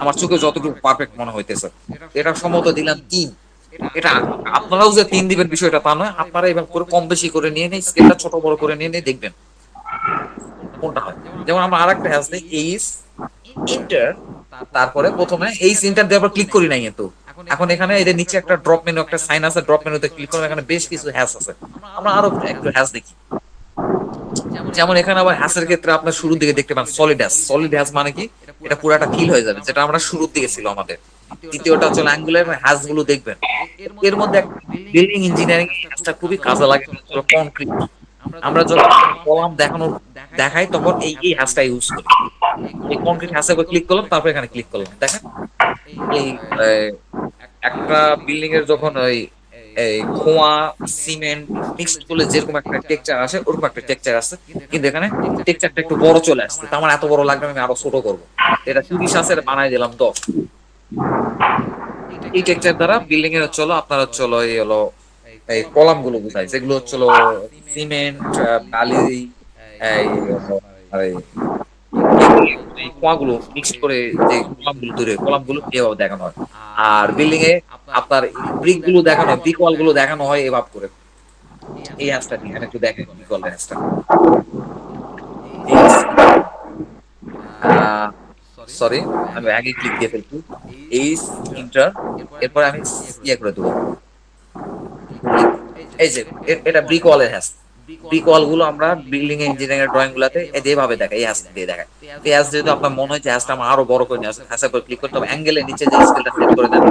আমার চোখে যতটুকু পারফেক্ট মনে হইতেছে। এটা সম্ভবত দিলাম 3, এটা আপনারাও যে 3 দিবেন বিষয়টা তা নয়, আপনারা এবার করে কম বেশি করে নিয়ে নিয়ে স্কেলটা ছোট বড় করে নিয়ে নিয়ে দেখবেন কোনটা হয়। যেমন আমরা আরেকটা আছে এইচ ইন্টার, তারপরে প্রথমে এইচ ইন্টার দিয়ে আবার ক্লিক করি নাই কিন্তু এখন এখানে এদের নিচে একটা ড্রপ মেনু একটা সাইন আছে, ড্রপ মেনুতে ক্লিক করলে এখানে বেশ কিছু হ্যাশ আছে। আমরা আরো একটু হ্যাশ দেখি। যেমন এখানে আবার হ্যাশের ক্ষেত্রে আপনার শুরুর দিকে দেখতে পান সলিড হ্যাশ। সলিড হ্যাশ মানে কি, এটা পুরাটা ফিল হয়ে যাবে, যেটা আমরা শুরুর দিকে ছিল আমাদের। দ্বিতীয়টা হচ্ছে অ্যাঙ্গুলার হ্যাশ গুলো দেখবেন। এর মধ্যে বিল্ডিং ইঞ্জিনিয়ারিং হ্যাশটা খুবই কাজে লাগে, কনক্রিট। আমরা যখন কলাম দেখাই তখন এই হ্যাশটা ইউজ করি। এই কনক্রিট হ্যাশে ক্লিক করলাম, তারপর এখানে ক্লিক করলাম, দেখেন এই একটা বিল্ডিং এর যখন ওই এই খোয়া সিমেন্ট মিক্সড করলে যেরকম একটা টেক্সচার আসে ওরকম একটা টেক্সচার আসছে, কিন্তু এখানে টেক্সচারটা একটু বড় চলে আসছে। তো আমার এত বড় লাগবে না, আমি আরো ছোট করবো। এটা 30 আছে, এটা বানাই দিলাম 10। এই টেক্সচার দ্বারা বিল্ডিং এর হচ্ছিল আপনার হচ্ছিল এই হলো এই কলাম গুলো বোঝায়, যেগুলো হচ্ছিল সিমেন্ট বালি এই আর এই কোয়াগুলো মিক্সড করে যে কলামগুলো তৈরি হয়, কলামগুলো এভাবে দেখানো হয়। আর বিল্ডিং এ আপনার ব্রিক গুলো দেখানো হয়, ব্রিক ওয়াল গুলো দেখানো হয় এভাবে করে। এই হ্যাশটা এখানে একটু দেখেন ব্রিক ওয়াল হ্যাশটা। সরি, আমি আগে ক্লিক দিয়ে ফেলছি এই ইন্টার, এরপর আমি ইয়ে করে দেবো। এই যে এটা ব্রিক ওয়ালের হ্যাশ। ব্রিক ওয়াল গুলো আমরা বিল্ডিং ইঞ্জিনিয়ারিং এর ড্রয়িং গুলাতে যেভাবে দেখাই এই হ্যাশ দিয়ে দেখায়। এই হ্যাশ যদি আপনার মনে হয় যে হ্যাশটা আমার আরো বড় করে নিয়ে আসে, হ্যাশে করে ক্লিক করতে হবে, অ্যাঙ্গেলের নিচে যে স্কেলটা সেট করে দেন,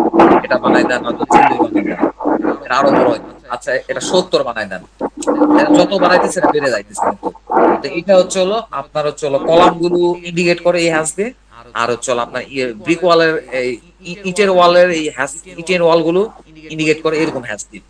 এটা বানাই দেন হয়তো 40 বানাই দেন, এটা আরো বড় হয়। আচ্ছা এটা 70 বানাই দেন, এটা যত বানাইতেছে এটা বেড়ে যাইতেছে কিন্তু। তো এটা হচ্ছে হলো আপনার হচ্ছে হলো কলাম গুলো ইন্ডিকেট করে এই হ্যাশ দিয়ে, আর হচ্ছে হলো আপনার ব্রিক ওয়ালের এই ইটের ওয়ালের এই হ্যাশ, ইটের ওয়াল গুলো ইন্ডিকেট করে এরকম হ্যাশ দিয়ে।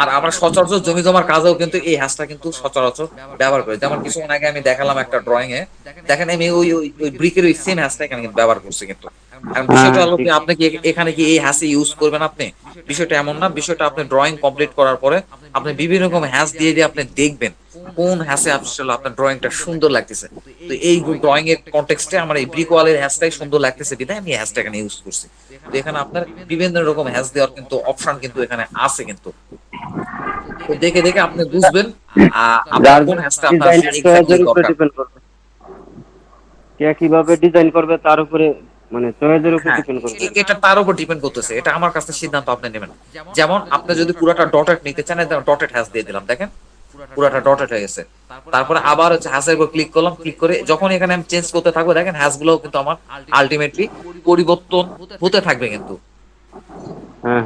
আর আমরা সচরাচর জমি জমার কাজেও কিন্তু এই হ্যাশটা কিন্তু সচরাচর ব্যবহার করি। যেমন কিছুক্ষণ আগে আমি দেখালাম একটা ড্রয়িং এ, দেখেন আমি ওই ব্রিকের ওই সেম হ্যাশটা এখানে কিন্তু ব্যবহার করছি কিন্তু। এখন বিষয়টা হলো কি, আপনি কি এখানে কি এই হ্যাশে ইউজ করবেন আপনি? বিষয়টা এমন না, বিষয়টা আপনি ড্রয়িং কমপ্লিট করার পরে আপনি বিভিন্ন রকম হ্যাশ দিয়ে দিয়ে আপনি দেখবেন কোন হ্যাশে আসলে আপনার ড্রয়িংটা সুন্দর লাগতেছে। তো এই ড্রয়িং এর কনটেক্সটে আমার এই ব্রিক ওয়ালের হ্যাশটাই সুন্দর লাগতেছে বিধায় আমি হ্যাশটা এখানে ইউজ করছি। তো এখানে আপনার বিভিন্ন রকম হ্যাশ দেওয়ার কিন্তু অপশন কিন্তু এখানে আছে কিন্তু। তো দেখে দেখে আপনি বুঝবেন আপনার যার কোন হ্যাশটা আপনার আসলে ডিজাইনের এক্স্যাক্টলি চয়েসের উপরে দরকার। ডিপেন্ড করবে, কে কিভাবে ডিজাইন করবে তার উপরে, মানে চয়েসের উপরে হ্যাঁ, ডিপেন্ড করবে। এটা তার উপর ডিপেন্ড করতেছে, এটা আমার কাছে সিদ্ধান্ত আপনি নেবেন। যেমন আপনি যদি পুরাটা ডটেড নিতে চান, ডটেড হ্যাশ দিয়ে দিলাম, দেখেন পুরাটা ডটেড হয়ে গেছে। তারপরে আবার হচ্ছে হ্যাশের উপর ক্লিক করলাম, ক্লিক করে যখন এখানে আমি চেঞ্জ করতে থাকবো, দেখেন হ্যাশ গুলো কিন্তু আমার আলটিমেটলি পরিবর্তন হতে থাকবে কিন্তু। হ্যাঁ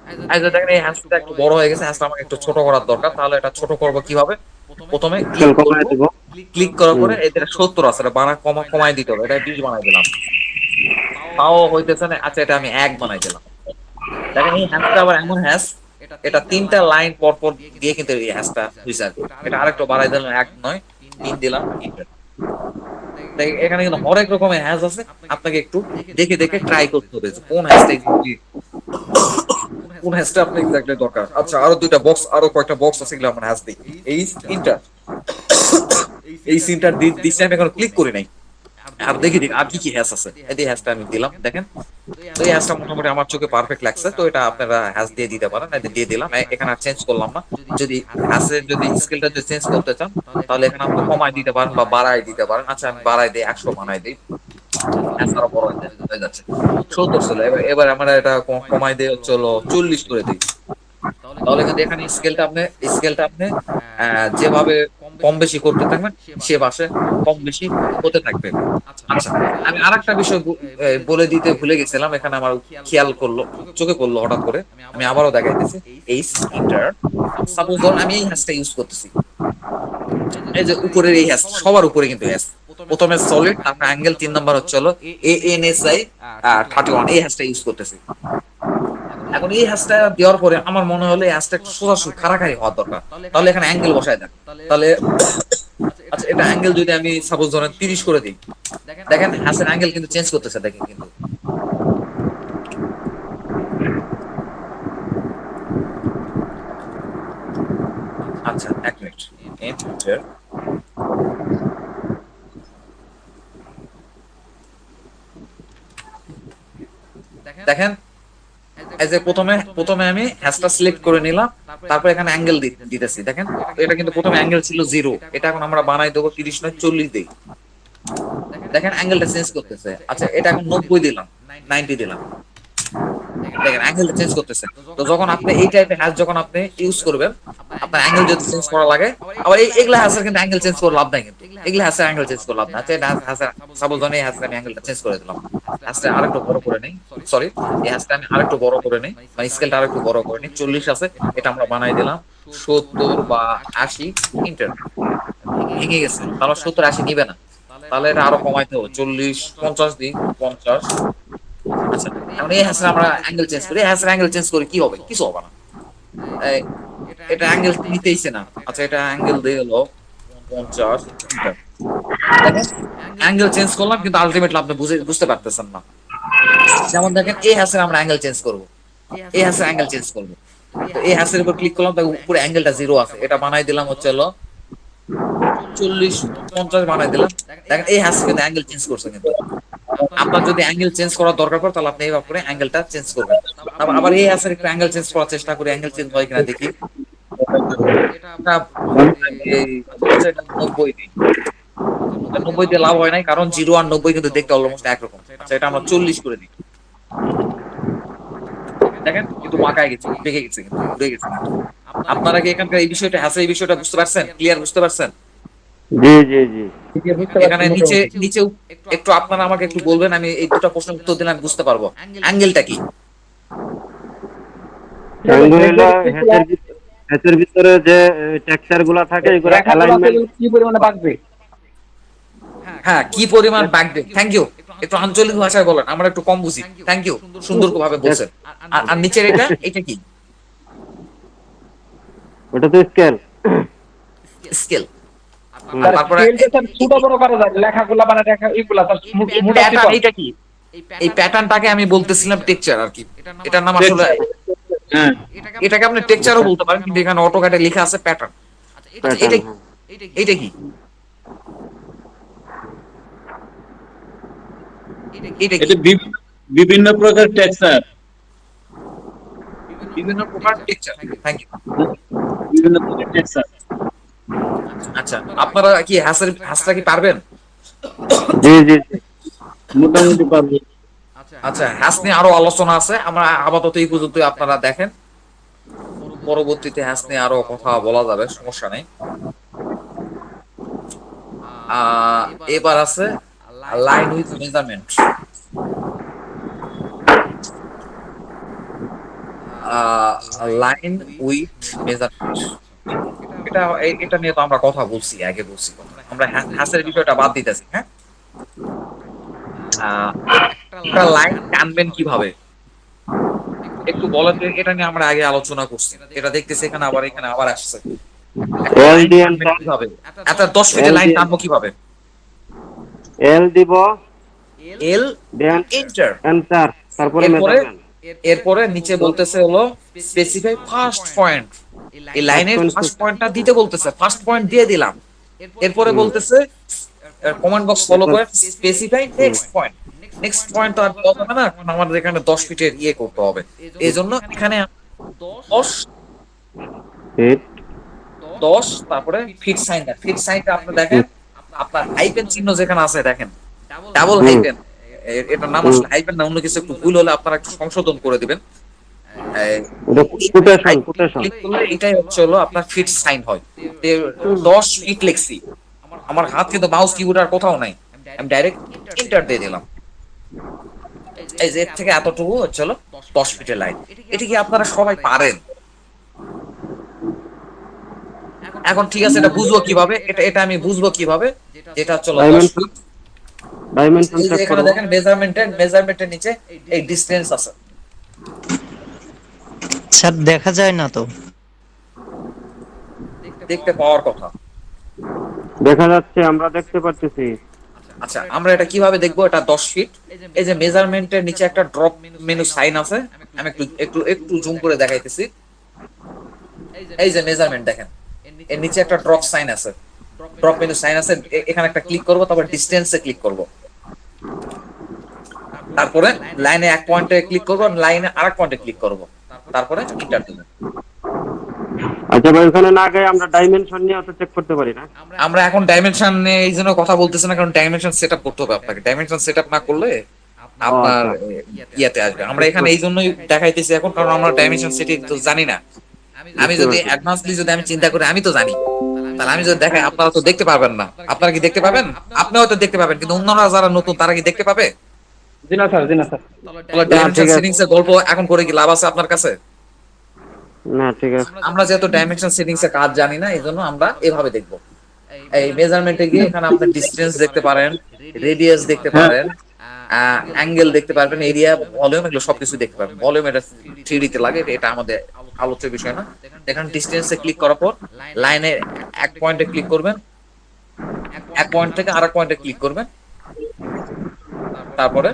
হ্যাঁ, এই যে দেখেন এই হ্যাশটা একটু বড় হয়ে গেছে, হ্যাশটা আমাকে একটু ছোট করার দরকার। তাহলে এটা ছোট করবো কিভাবে? প্রথমে স্কেল ক্লিক কমায় করবো, দিব। ক্লিক করার হুম। পরে এদের 70 আছে, এটা কমাই দিতে হবে, এটা 20 বানাই দিলাম, তাও হইতেছে না। আচ্ছা এটা আমি 1 বানাই দিলাম। দেখেন এই হ্যাশটা আবার এমন হ্যাশ, এটা 3টা লাইন পর পর দিয়ে কিন্তু এই হ্যাশটা হয়েছে আর কি। এটা আরেকটু বাড়াই দিলাম, 1 নয় 3 দিলাম, enter। এখানে কিন্তু হরেক রকমের হ্যাশ আছে, আপনাকে একটু দেখে দেখে ট্রাই করতে হবে যে কোন হ্যাশটা কোন হ্যাশটা আপনি এক্স্যাক্টলি দরকার। আচ্ছা আরো দুইটা বক্স, আরো কয়েকটা বক্স আছে, এগুলো আমরা হ্যাশ দিই। এই ইন্টার, এই সিনটার দিচ্ছি আমি, এখন ক্লিক করি নাই। আর দেখি আর কি কি হ্যাশ আছে, এই হ্যাশটা আমি দিলাম, দেখেন। তো এই হ্যাশটা মোটামুটি আমার চোখে পারফেক্ট লাগছে, তো এটা আপনারা হ্যাশ দিয়ে দিতে পারেন। এটা দিয়ে দিলাম, এখানে আর চেঞ্জ করলাম না। যদি হ্যাশের যদি স্কেলটা যদি চেঞ্জ করতে চান, তাহলে এখানে আপনি কমাই দিতে পারেন বা বাড়াই দিতে পারেন। আচ্ছা আমি বাড়াই দিই, 100 বানাই দিই, হ্যাশ আরো বড় হয়ে যাচ্ছে। 70 ছিল, এবার আমরা এটা কমাই দিয়ে হচ্ছে হলো 40 করে দিই। তাহলে কিন্তু এখানে স্কেলটা আপনি যেভাবে কম বেশি করতে থাকবেন, সে বাসে কম বেশি হতে থাকবে। আচ্ছা আমি আরেকটা বিষয় বলে দিতে ভুলে গেছিলাম, এখানে আমার খেয়াল করলো, চোখে পড়লো হঠাৎ করে, আমি আবারও দেখাইতেছি। এই ইন্টার, সাপোজ ধরুন আমি এই হ্যাশটা ইউজ করতেছি, এই যে উপরের এই হ্যাশ, সবার উপরে কিন্তু হ্যাশ। প্রথমে সলিড, তারপর অ্যাঙ্গেল, 3 নাম্বার হচ্ছে হলো ANSI 31, এই হ্যাশটা ইউজ করতেছি। এখন এই হ্যাশটা দেওয়ার পরে আমার মনে হলো এই হ্যাশটা একটু সোজাসুজি খাড়াখাড়ি হওয়ার দরকার, তাহলে এখানে অ্যাঙ্গেল বসায় দেন। তাহলে আচ্ছা এটা অ্যাঙ্গেল যদি আমি সাপোজ ধরেন 30 করে দিই, দেখেন হ্যাশের অ্যাঙ্গেল কিন্তু চেঞ্জ করতেছে, দেখেন কিন্তু। আচ্ছা 1 মিনিট, এন্টার। দেখেন এই যে প্রথমে প্রথমে আমি হ্যাশটা সিলেক্ট করে নিলাম, তারপর এখানে অ্যাঙ্গেল দিতেছি। দেখেন এটা কিন্তু প্রথমে অ্যাঙ্গেল ছিল 0, এটা এখন আমরা বানাই দেবো 30 নয় 40 দেই। দেখেন অ্যাঙ্গেলটা চেঞ্জ করতেছে। আচ্ছা এটা এখন 90 দিলাম, 90 দিলাম, দেখেন অ্যাঙ্গেলটা চেঞ্জ করতেছে। তো যখন আপনি এই টাইপের হ্যাশ যখন আপনি ইউজ করবেন, আপনার অ্যাঙ্গেল যদি চেঞ্জ করা লাগে, আবার এগুলা হ্যাশের কিন্তু অ্যাঙ্গেল চেঞ্জ করে লাভ নাই, কিন্তু এগুলা হ্যাশের অ্যাঙ্গেল চেঞ্জ করে লাভ না। আচ্ছা এটা হ্যাশের সাপোজ ধরেন এই হ্যাশটা আমি অ্যাঙ্গেলটা চেঞ্জ করে দিলাম, হ্যাশটা আরেকটু বড় করে নেই, সরি এই হ্যাশটা আমি আরেকটু বড় করে নেই, মানে স্কেলটা আরেকটু বড় করে নেই, 40 আছে, এটা আমরা বানাই দিলাম 70 বা 80 ইন্টার। ভেঙে গেছে, তাহলে 70 80 নিবে না, তাহলে এটা আরো কমাইতে হবে, 40 50 দিই, 50। আচ্ছা এখন এই হ্যাশের আমরা অ্যাঙ্গেল চেঞ্জ করি, এই হ্যাশের অ্যাঙ্গেল চেঞ্জ করে কি হবে? কিছু হবে না, এই, এটা অ্যাঙ্গেল নিতেইছে না। আচ্ছা এটা অ্যাঙ্গেল দিয়ে হলো 50। দেখেন অ্যাঙ্গেল চেঞ্জ করলাম, কিন্তু আলটিমেটলি আপনি বুঝতে পারতেছেন না। যেমন দেখেন এই হ্যাশের আমরা অ্যাঙ্গেল চেঞ্জ করব, এই হ্যাশের অ্যাঙ্গেল চেঞ্জ করব, তো এই হ্যাশের উপর ক্লিক করলাম, তার উপরে অ্যাঙ্গেলটা 0 আছে, এটা বানাই দিলাম হচ্ছে হলো 40 50 বানাই দিলাম। দেখেন এই হ্যাশ কিন্তু অ্যাঙ্গেল চেঞ্জ করছে। কিন্তু আপনার যদি অ্যাঙ্গেল চেঞ্জ করার দরকার পড়ে, তাহলে আপনি এইভাবে করে অ্যাঙ্গেলটা চেঞ্জ করবেন। তারপর আবার এই হ্যাশের একটু অ্যাঙ্গেল চেঞ্জ করার চেষ্টা করি, অ্যাঙ্গেল চেঞ্জ হয় কিনা দেখি। এটা এই আচ্ছা এটা 90 দিই, 90 দিয়ে লাভ হয় নাই, কারণ 0 আর 90 কিন্তু দেখতে অলমোস্ট একরকম। আচ্ছা এটা আমরা 40 করে দিই। দেখেন কিন্তু বাঁকায় গেছে, বেঁকে গেছে, কিন্তু ঘুরে গেছে। কিন্তু আপনারা কি এখানকার এই বিষয়টা হ্যাঁ এই বিষয়টা বুঝতে পারছেন? ক্লিয়ার বুঝতে পারছেন? জি জি জি। বুঝতে পারছি এখানে নিচে মোটামুটি। নিচে একটু আপনারা আমাকে একটু বলবেন, আমি এই দুটো প্রশ্নের উত্তর দিলে আমি বুঝতে পারবো অ্যাঙ্গেলটা কি। অ্যাঙ্গেল হলো হ্যাচের ভিতরে যে টেক্সচার গুলা থাকে এগুলা রেখাগুলো আছে, অ্যালাইনমেন্ট। এগুলো কি পরিমাণে বাঁকবে? হ্যাঁ কি পরিমাণ বাঁকবে, থ্যাংক ইউ, একটু আঞ্চলিক ভাষায় বলেন, আমরা একটু কম বুঝি, থ্যাংক ইউ, সুন্দর ভাবে বলছেন। আর আর নিচের এটা কি? ওটা তো স্কেল। স্কেল। স্যার তারপরে স্কেলটা স্যার ছোট বড় করা যায়, লেখাগুলা মানে রেখা এগুলা স্যার মোটা প্যাটার্ন, চিকন। এটা কি? এই প্যাটার্নটাকে আমি বলতেছিলাম টেক্সচার আর কি, এটার নাম আসলে, হ্যাঁ, এটাকে আপনি টেক্সচারও বলতে পারেন, কিন্তু এখানে অটোক্যাডে লেখা আছে প্যাটার্ন। আচ্ছা এটা প্যাটার্ন। এটা কি? এটা কি? এটা বিভিন্ন প্রকার টেক্সচার, বিভিন্ন প্রকার টেক্সচার, থ্যাংক ইউ। বিভিন্ন প্রকার টেক্সচার। আচ্ছা আপনারা কি হ্যাশটা কি পারবেন? জি জি জি। মোটামুটি পারবো। আচ্ছা হ্যাশ নিয়ে আরো আলোচনা আছে, আমরা আপাতত এই পর্যন্তই, আপনারা দেখেন, পরবর্তীতে হ্যাশ নিয়ে আরো কথা বলা যাবে, সমস্যা নেই। এবার আছে line with measurement. Line with measurement, এটা এটা নিয়ে তো আমরা কথা বলছি, আগে বলছি কথা, আমরা হ্যাশের বিষয়টা বাদ দিতেছি। হ্যাঁ আহ, একটা লাইন টানবেন কিভাবে একটু বলেন তো, এটা নিয়ে আমরা আগে আলোচনা করছি, এটা দেখতেছি এখানে আবার আসছে। একটা এল লাইন দিয়ে টানবেন কিভাবে, একটা 10 ফিটের এল লাইন দিয়ে টানবো কিভাবে? এল দিব, এল দেন এন্টার। এন্টার, তারপরে এরপরে মেজারমেন্ট। এরপরে নিচে বলতেছে হলো স্পেসিফাই ফার্স্ট পয়েন্ট, এই লাইনের ফার্স্ট পয়েন্টটা দিতে বলতেছে, ফার্স্ট পয়েন্ট দিয়ে দিলাম। এরপরে বলতেছে কমান্ড বক্স ফলো করে specify next point. Next point তো আর দেওয়া যাবে না, কারণ আমাদের এখানে 10 ফিটের ইয়ে করতে হবে, এই জন্য এখানে 10 ফিট। 10 তারপরে ফিট সাইনটা, ফিট সাইনটা আপনি দেখেন, আপনার হাইপেন চিহ্ন যেখানে আছে দেখেন, ডাবল হাইপেন, এটার নাম আসলে হাইপেন না অন্য কিছু, একটু ভুল হলে আপনারা একটু সংশোধন করে দিবেন। ওটা কোটেশন, কোটেশন। ক্লিক করলে এটাই হচ্ছে হলো আপনার ফিট সাইন হয়। 10 ফিট লিখছি, আমার হাত কিন্তু মাউস কিবোর্ড আর কোথাও নাই, আমি ডাইরেক্ট এন্টার দিয়ে দিলাম। এই যে এর থেকে এতটুকু হচ্ছে হলো 10 ফিটের লাইন। এটা কি আপনারা সবাই পারেন? এখন ঠিক আছে, এটা বুঝবো কিভাবে, এটা এটা আমি বুঝবো কিভাবে, যেটা হচ্ছে হলো 10 ফিট। ডাইমেনশন এই যে চেক এখানে করব। দেখেন মেজারমেন্টের নিচে এই ডিসটেন্স আছে, স্যার দেখা যায় না তো। দেখতে পাওয়ার কথা। দেখা যাচ্ছে, আমরা দেখতে পাচ্ছি। আচ্ছা আমরা এটা কিভাবে দেখবো? এটা 10 ফিট, এই যে মেজারমেন্টের নিচে একটা ড্রপ মেনু সাইন আছে, আমি একটু একটু একটু জুম করে দেখাইতেছি। এই যে মেজারমেন্ট দেখেন, এর নিচে একটা ড্রপ সাইন আছে, ড্রপ মেনু সাইন আছে, এখানে একটা ক্লিক করব, তারপর ডিসটেন্সে ক্লিক করব, তারপরে লাইনে এক পয়েন্টে ক্লিক করবো, লাইনে আরেক পয়েন্টে ক্লিক করব, তারপরে ইন্টার দেবো। আচ্ছা ভাই, ওখানে না গিয়ে আমরা ডাইমেনশন নিয়ে অত চেক করতে পারি না? আমরা এখন ডাইমেনশন নিয়ে এই জন্য কথা বলতেছি না, কারণ ডাইমেনশন সেট আপ করতে হবে আপনাকে। ডাইমেনশন সেট আপ না করলে ও আপনার আচ্ছা। ইয়াতে আসবে। আমরা এখানে এই জন্যই দেখাইতেছি এখন, কারণ আমরা ডাইমেনশন সেটিং তো জানি না। আমি বুঝতে যদি পারছি। অ্যাডভান্সলি যদি আমি চিন্তা করি, আমি তো জানি, তাহলে আমি যদি দেখাই আপনারা তো দেখতে পারবেন না। আপনারা কি দেখতে পাবেন? আপনি হয়তো দেখতে পাবেন, কিন্তু অন্যরা যারা নতুন তারা কি দেখতে পাবে? জি না স্যার, জি না স্যার। তাহলে না, ডাইমেনশন ঠিক আছে। সেটিংস এর গল্প এখন করে কি লাভ আছে আপনার কাছে? না ঠিক আছে। আমরা যেহেতু ডাইমেনশন সেটিংস এর কাজ জানি না, এই জন্য আমরা এভাবে দেখবো। এই মেজারমেন্টে গিয়ে এখানে আপনি ডিসটেন্স দেখতে পারেন, রেডিয়াস দেখতে হ্যাঁ। পারেন, অ্যাঙ্গেল দেখতে পারবেন, এরিয়া, ভলিউম, এগুলো সবকিছু দেখতে পারবেন। ভলিউম এটা 3D তে লাগে, এটা আমাদের আলোচ্য বিষয় না। এখানে ডিসটেন্সে ক্লিক করার পর লাইনে এক পয়েন্টে ক্লিক করবেন, এক পয়েন্ট থেকে আরেক পয়েন্টে ক্লিক করবেন, তারপরে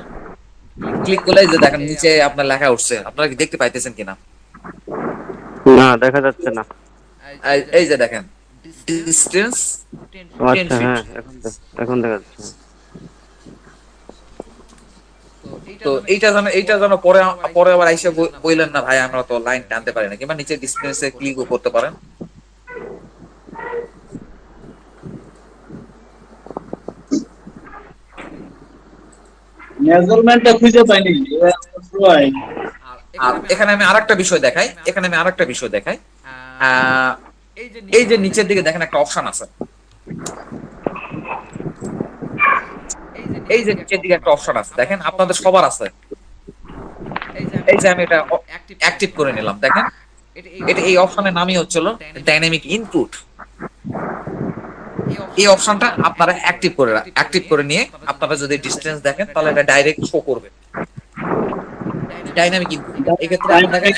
ক্লিক করলে এই যে দেখেন নিচে আপনার লেখা উঠছে, আপনারা কি দেখতে পাইতেছেন কিনা? না, দেখা যাচ্ছে না। এই যে দেখেন ডিস্টেন্স ও 10 আচ্ছা, ফিট। হ্যাঁ, এখন দেখা যাচ্ছে। তো এইটা যেন পরে পরে আবার আইসা বললেন না ভাই আমরা তো লাইন টানতে পারি না, কিংবা নিচে ডিসটেন্সে ক্লিকও করতে পারেন। মেজারমেন্টটা খুঁজে পাইনি। আর এখানে আমি আরেকটা বিষয় দেখাই, আহ, এই যে নিচের দিকে দেখেন একটা অপশন আছে, এই যে নিচের দিকে একটা অপশন আছে, দেখেন আপনাদের সবার আছে। এই যে আমি এটা অ্যাক্টিভ করে নিলাম, দেখেন এটা এই অপশনের নামই হচ্ছিল ডাইনামিক ইনপুট। এই অপশনটা আপনারা অ্যাক্টিভ করে নিয়ে আপনারা যদি ডিসটেন্স দেখেন, তাহলে এটা ডাইরেক্ট শো করবে ডাইনামিক ইনপুট। এই ক্ষেত্রে আপনি দেখেন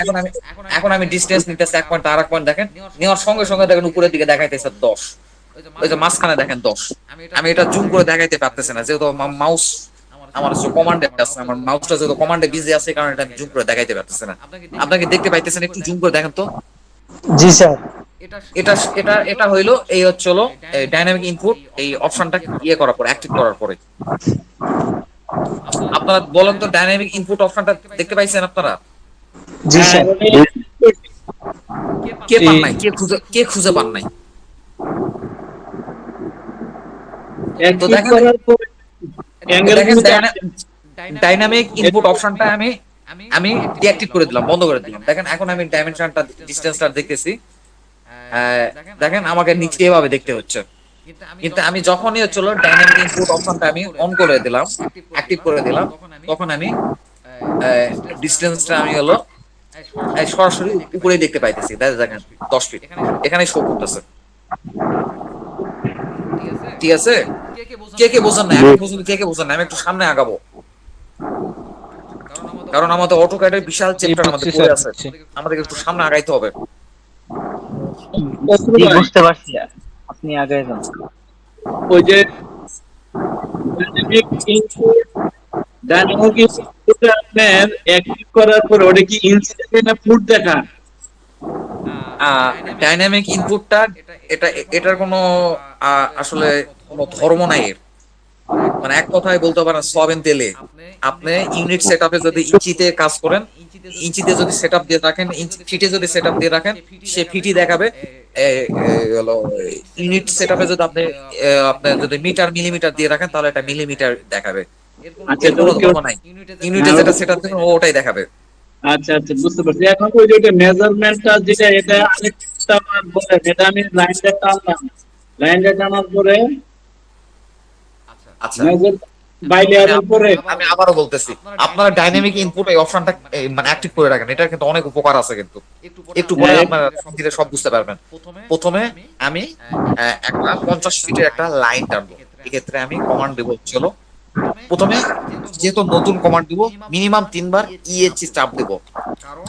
এখন আমি ডিসটেন্স নিতেছি এক পয়েন্ট আর এক পয়েন্ট, দেখেন নেওয়ার সঙ্গে সঙ্গে দেখেন উপরের দিকে দেখাইতেছে 10, ওই যে মাঝখানে দেখেন 10। আমি এটা জুম করে দেখাইতে পারতেছি না, যেহেতু মাউস আমার কমান্ডে আছে, আমার মাউসটা যেহেতু কমান্ডে বিজি আছে, কারণ এটা আমি জুম করে দেখাইতে পারতেছি না। আপনাকে দেখতে পাইতেছেন? একটু জুম করে দেখেন তো। জি স্যার। এটা এটা এটা হইলো এই হচ্ছে হলো ডাইনামিক ইনপুট। এই অপশনটা ইয়ে করার পরে, অ্যাক্টিভ করার পরে আপনারা বলেন তো ডাইনামিক ইনপুট অপশনটা দেখতে পাইছেন আপনারা? জি স্যার। কে পান নাই? কে খুঁজে পান নাই? তো দেখেন ডাইনামিক ইনপুট অপশনটা আমি আমি ডিঅ্যাক্টিভ করে দিলাম, বন্ধ করে দিলাম। দেখেন এখন আমি ডাইমেনশনটা, ডিসটেন্সটা দেখতেছি। দেখেন আমাকে নিচে এভাবে দেখতে হচ্ছে, কিন্তু আমি যখনই হচ্ছিল ডাইনামিক ইনপুট অপশনটা আমি অন করে দিলাম, অ্যাক্টিভ করে দিলাম, তখন আমি ডিসটেন্সটা আমি হলো সরাসরি উপরেই দেখতে পাইতেছি। দেখেন 10 ফিট এখানে শো করতেছে। ঠিক আছে? কে কে বোঝেন না এখন পর্যন্ত? কে কে বোঝেন না? আমি একটু সামনে আগাবো, কারণ আমাদের অটোক্যাডের বিশাল চ্যাপ্টার আমাদের পড়ে আছে, আমাদেরকে একটু সামনে আগাইতে হবে। জি, বুঝতে পারছি। আপনি আগে যান। ওই যে ডাইনামিক ইনপুট আপনার অ্যাক্টিভ করার পর ওটা কি ইনস্ট্যান্ট না ফুট দেখা? ডাইনামিক ইনপুটটা এটা এটার কোনো আসলে কোনো ধর্ম নাই এর। মানে এক কথায় বলতে পারেন সয়াবিন তেলে। আপনি ইউনিট সেটআপে যদি ইঞ্চিতে কাজ করেন, ইঞ্চিতে যদি সেটআপ দিয়ে রাখেন, ফিটে যদি সেটআপ দিয়ে রাখেন, সে ফিটই দেখাবে। হলো ইউনিট সেটআপে যদি আপনি যদি মিটার মিলিমিটার দিয়ে রাখেন, তাহলে এটা মিলিমিটার দেখাবে। আচ্ছা, এর কোনো ধর্ম নাই। ইউনিটে যেটা সেটআপ দেবেন ওটাই দেখাবে। আচ্ছা আচ্ছা, বুঝতে পারছি। এখন ওই যে মেজারমেন্টটা যেটা, এটা আরেকটা আমার বলে, এটা আমি লাইনটা টানলাম, লাইনটা টানার পরে আচ্ছা, মেজার বাইলেয়ারের পরে আমি আবারও বলতেছি, আপনারা ডাইনামিক ইনপুট এই অপশনটা মানে অ্যাক্টিভ করে রাখেন। এটা কিন্তু অনেক উপকার আছে, কিন্তু একটু পরে হ্যাঁ। আপনারা সব বুঝতে পারবেন। প্রথমে আমি একটা 50 ফিটের একটা লাইন টানবো। এক্ষেত্রে আমি কমান্ড দেবো, চলো প্রথমে যেহেতু নতুন কমান্ড দিব, মিনিমাম 3 বার ইএচসি চাপ দেব।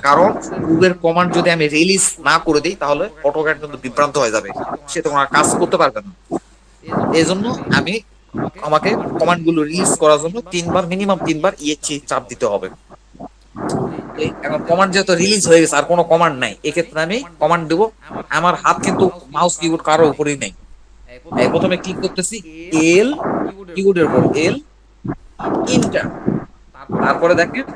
কারণ পূর্বের কমান্ড যদি আমি রিলিজ না করে দিই, তাহলে অটোক্যাড কিন্তু বিভ্রান্ত হয়ে যাবে, সে তোমার কাজ করতে পারবে না। এই জন্য আমাকে কমান্ড গুলো রিলিজ করার জন্য 3 বার, মিনিমাম 3 বার ইএচসি চাপ দিতে হবে। এখন কমান্ড যেহেতু রিলিজ হয়ে গেছে, আর কোনো কমান্ড নাই, এক্ষেত্রে আমি কমান্ড দেবো। আমার হাত কিন্তু মাউস কিবোর্ড কারোর উপরেই নেই। প্রথমে ক্লিক করতেছি এল, কিবোর্ডের উপর এল, ইন্টার, তারপরে দেখেন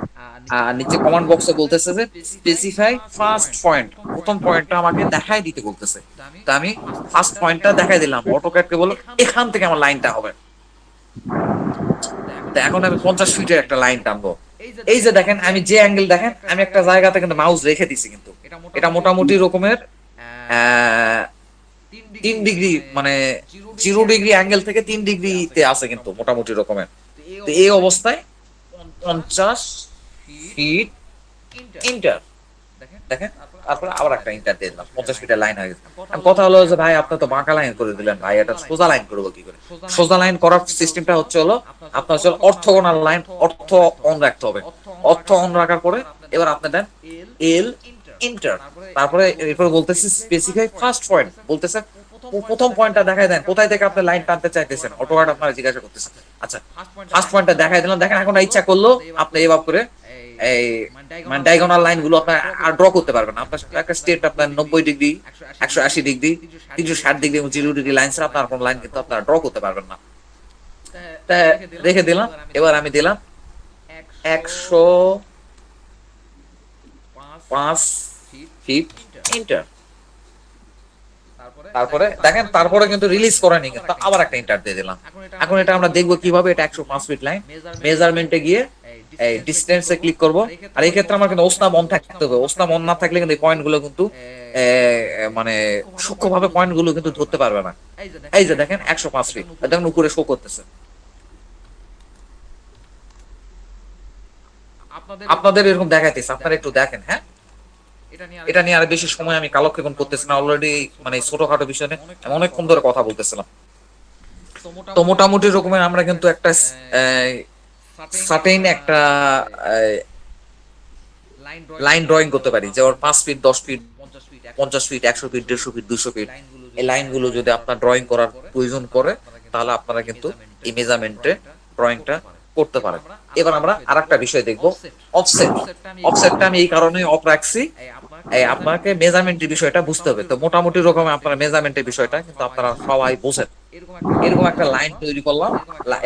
নিচে কমান্ড বক্সে বলতেছে যে স্পেসিফাই ফার্স্ট পয়েন্ট, প্রথম পয়েন্টটা আমাকে দেখাই দিতে বলতেছে। তো আমি ফার্স্ট পয়েন্টটা দেখাই দিলাম, অটোক্যাডকে বললো এখান থেকে আমার লাইনটা হবে। তো এখন আমি 50 ফিটের একটা লাইন টানবো। এই যে দেখেন আমি যে অ্যাঙ্গেল দেখেন আমি একটা জায়গাতে কিন্তু মাউস রেখে দিছি, কিন্তু এটা মোটামুটি রকমের 3 ডিগ্রি, মানে 0 ডিগ্রি অ্যাঙ্গেল থেকে 3 ডিগ্রিতে আছে কিন্তু মোটামুটি রকমের। তো এই অবস্থায় 50 ফিট ইন্টার দেখেন, তারপরে আবার একটা ইন্টার দিয়ে দিলাম, 50 ফিটের লাইন হয়ে গেছে। এখন কথা হলো যে ভাই আপনি তো বাঁকা লাইন করে দিলেন, ভাই এটা সোজা লাইন করবো কি করে? সোজা লাইন করার সিস্টেমটা হচ্ছে হলো আপনার হচ্ছে অর্থগোনাল লাইন, অর্থ অন রাখতে হবে। অর্থ অন রাখার পরে এবার আপনি দেন এল ইন্টার, তারপরে এরপরে বলতেছে স্পেসিফাই ফার্স্ট পয়েন্ট, বলতেছে প্রথম পয়েন্টটা দেখাই দেন, কোথায় থেকে আপনি লাইন টানতে চাইতেছেন, অটোক্যাড আপনারা জিজ্ঞাসা করতেছেন। আচ্ছা ফার্স্ট পয়েন্টটা দেখাই দিলাম, দেখেন এখন ইচ্ছা করলো আপনি এভাবে করে এই মানে ডায়াগোনাল লাইন গুলো আপনার আর ড্র করতে পারবেন না। আপনার একটা স্টেট আপনার 90 ডিগ্রি, 180 ডিগ্রি, 360 ডিগ্রি এবং 0 ডিগ্রি লাইন ছাড়া আপনার কোনো লাইন কিন্তু আপনারা ড্র করতে পারবেন না। তা রেখে দিলাম, এবার আমি দিলাম 105 ফিট ইন্টার। তারপরে দেখেন তারপরে কিন্তু রিলিজ করেনি, কিন্তু আবার একটা ইন্টার দিয়ে দিলাম। এখন এটা আমরা দেখবো কিভাবে, এটা 105 ফিট লাইন, মেজারমেন্টে গিয়ে এই ডিসটেন্সে ক্লিক করব। আর এই ক্ষেত্রে আমার কিন্তু ওসনাম অন থাকতে হবে, ওসনাম অন না থাকলে কিন্তু এই পয়েন্ট গুলো কিন্তু মানে সূক্ষ্মভাবে পয়েন্ট গুলো কিন্তু ধরতে পারবে না। এই যে দেখেন 105 ফিট, দেখেন উপরে শো করতেছে। আপনাদের এরকম দেখাইতেছে, আপনারা একটু দেখেন। হ্যাঁ, এটা নিয়ে আর বেশি সময় আমি কালক্ষেপণ করতেছি না, অলরেডি মানে ছোটখাটো বিষয় নিয়ে আমি অনেকক্ষণ ধরে কথা বলতেছিলাম। তো মোটামুটি রকমের আমরা কিন্তু একটা সার্টেন একটা লাইন ড্রয়িং করতে পারি, যে ওর 5 feet, 10 feet, 50 feet, 100 feet, 150 feet, 200 feet. এই লাইনগুলো যদি আপনার ড্রয়িং করার প্রয়োজন পড়ে তাহলে আপনারা কিন্তু এই মেজারমেন্টে ড্রয়িংটা করতে পারেন। এবার আমরা আরেকটা বিষয় দেখবো, অফসেট। অফসেটটা আমি এই কারণে অফ রাখছি, আপনাকে মেজারমেন্টের বিষয়টা বুঝতে হবে। তো মোটামুটি রকম আপনারা মেজারমেন্টের বিষয়টা কিন্তু আপনারা সবাই বোঝেন। এরকম একটা লাইন তৈরি করলাম,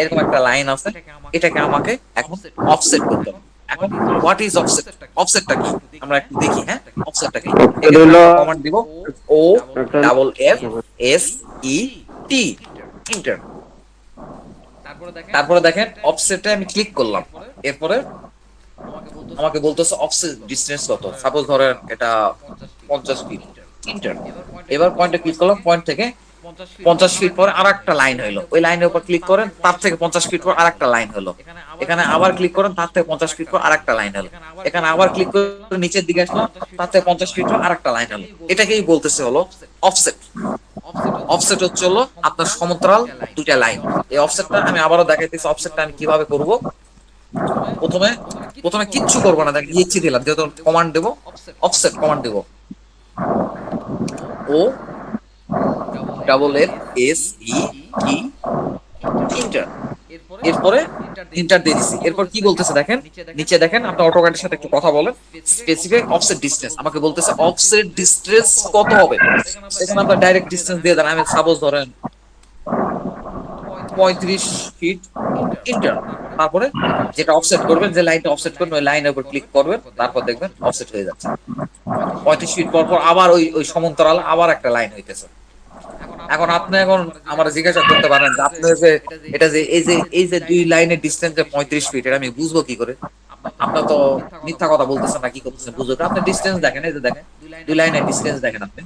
এরকম একটা লাইন আছে, এটাকে আমাকে এখন অফসেট করতে হবে। এখন হোয়াট ইজ অফসেট? অফসেটটা কি আমরা একটু দেখি। হ্যাঁ, অফসেটটা কি? এটা হলো কমান্ড দিব O double F S E টি, ইন্টার। তারপরে দেখেন অফসেটে আমি ক্লিক করলাম, এরপরে আমাকে বলতেছে অফসেট ডিসটেন্স কত। সাপোজ ধরেন এটা 50 ফিট, ইন্টার। এবার পয়েন্টে ক্লিক করলাম, পয়েন্ট থেকে 50 ফিট পরে আর একটা লাইন হলো, ওই লাইনের উপর ক্লিক করেন, তার থেকে 50 ফিট পর আর একটা লাইন হলো। এখানে আবার ক্লিক করেন, তার থেকে 50 ফিট পর আর একটা লাইন হলো। এখানে আবার ক্লিক করে নিচের দিকে আসলাম, তার থেকে 50 ফিট পর আর একটা লাইন হলো। এটাকেই বলতেছে হলো অফসেট। অফসেট হচ্ছে হলো আপনার সমান্তরাল দুইটা লাইন। এই অফসেটটা আমি আবারও দেখাইতেছি, অফসেটটা আমি কিভাবে করব। প্রথমে প্রথমে কিচ্ছু করবো না, দেখ ইচ্ছি দিলাম, যেহেতু কমান্ড দেবো, অফসেট কমান্ড দেবো O double F S E টি, ইন্টার। এরপরে ইন্টার দিয়ে দিছি। এরপর কি বলতেছে দেখেন, নিচে দেখেন আপনার অটোক্যাডের সাথে একটু কথা বলেন, স্পেসিফিক অফসেট ডিসটেন্স আমাকে বলতেছে অফসেট ডিসটেন্স কত হবে। এখানে আপনার ডাইরেক্ট ডিসটেন্স দিয়ে দেন, আমি সাপোজ ধরেন 35 ফিট, ইন্টার। তারপরে যেটা অফসেট করবেন, যে লাইনটা অফসেট করবেন ওই লাইনের উপর ক্লিক করবেন, তারপর দেখবেন অফসেট হয়ে যাচ্ছে। 35 ফিট পর পর আবার ওই সমান্তরাল আবার একটা লাইন হইতেছে। এখন আপনি আমার জিজ্ঞাসা করতে পারেন যে আপনি যে এটা যে এই যে দুই লাইনের ডিসটেন্স যে 35 ফিট, এটা আমি বুঝবো কি করে? আপনার তো মিথ্যা কথা বলতেছেন না, কি করতেছেন বুঝবো? আপনি ডিসটেন্স দেখেন, এই যে দেখেন দুই লাইনের ডিসটেন্স দেখেন আপনি,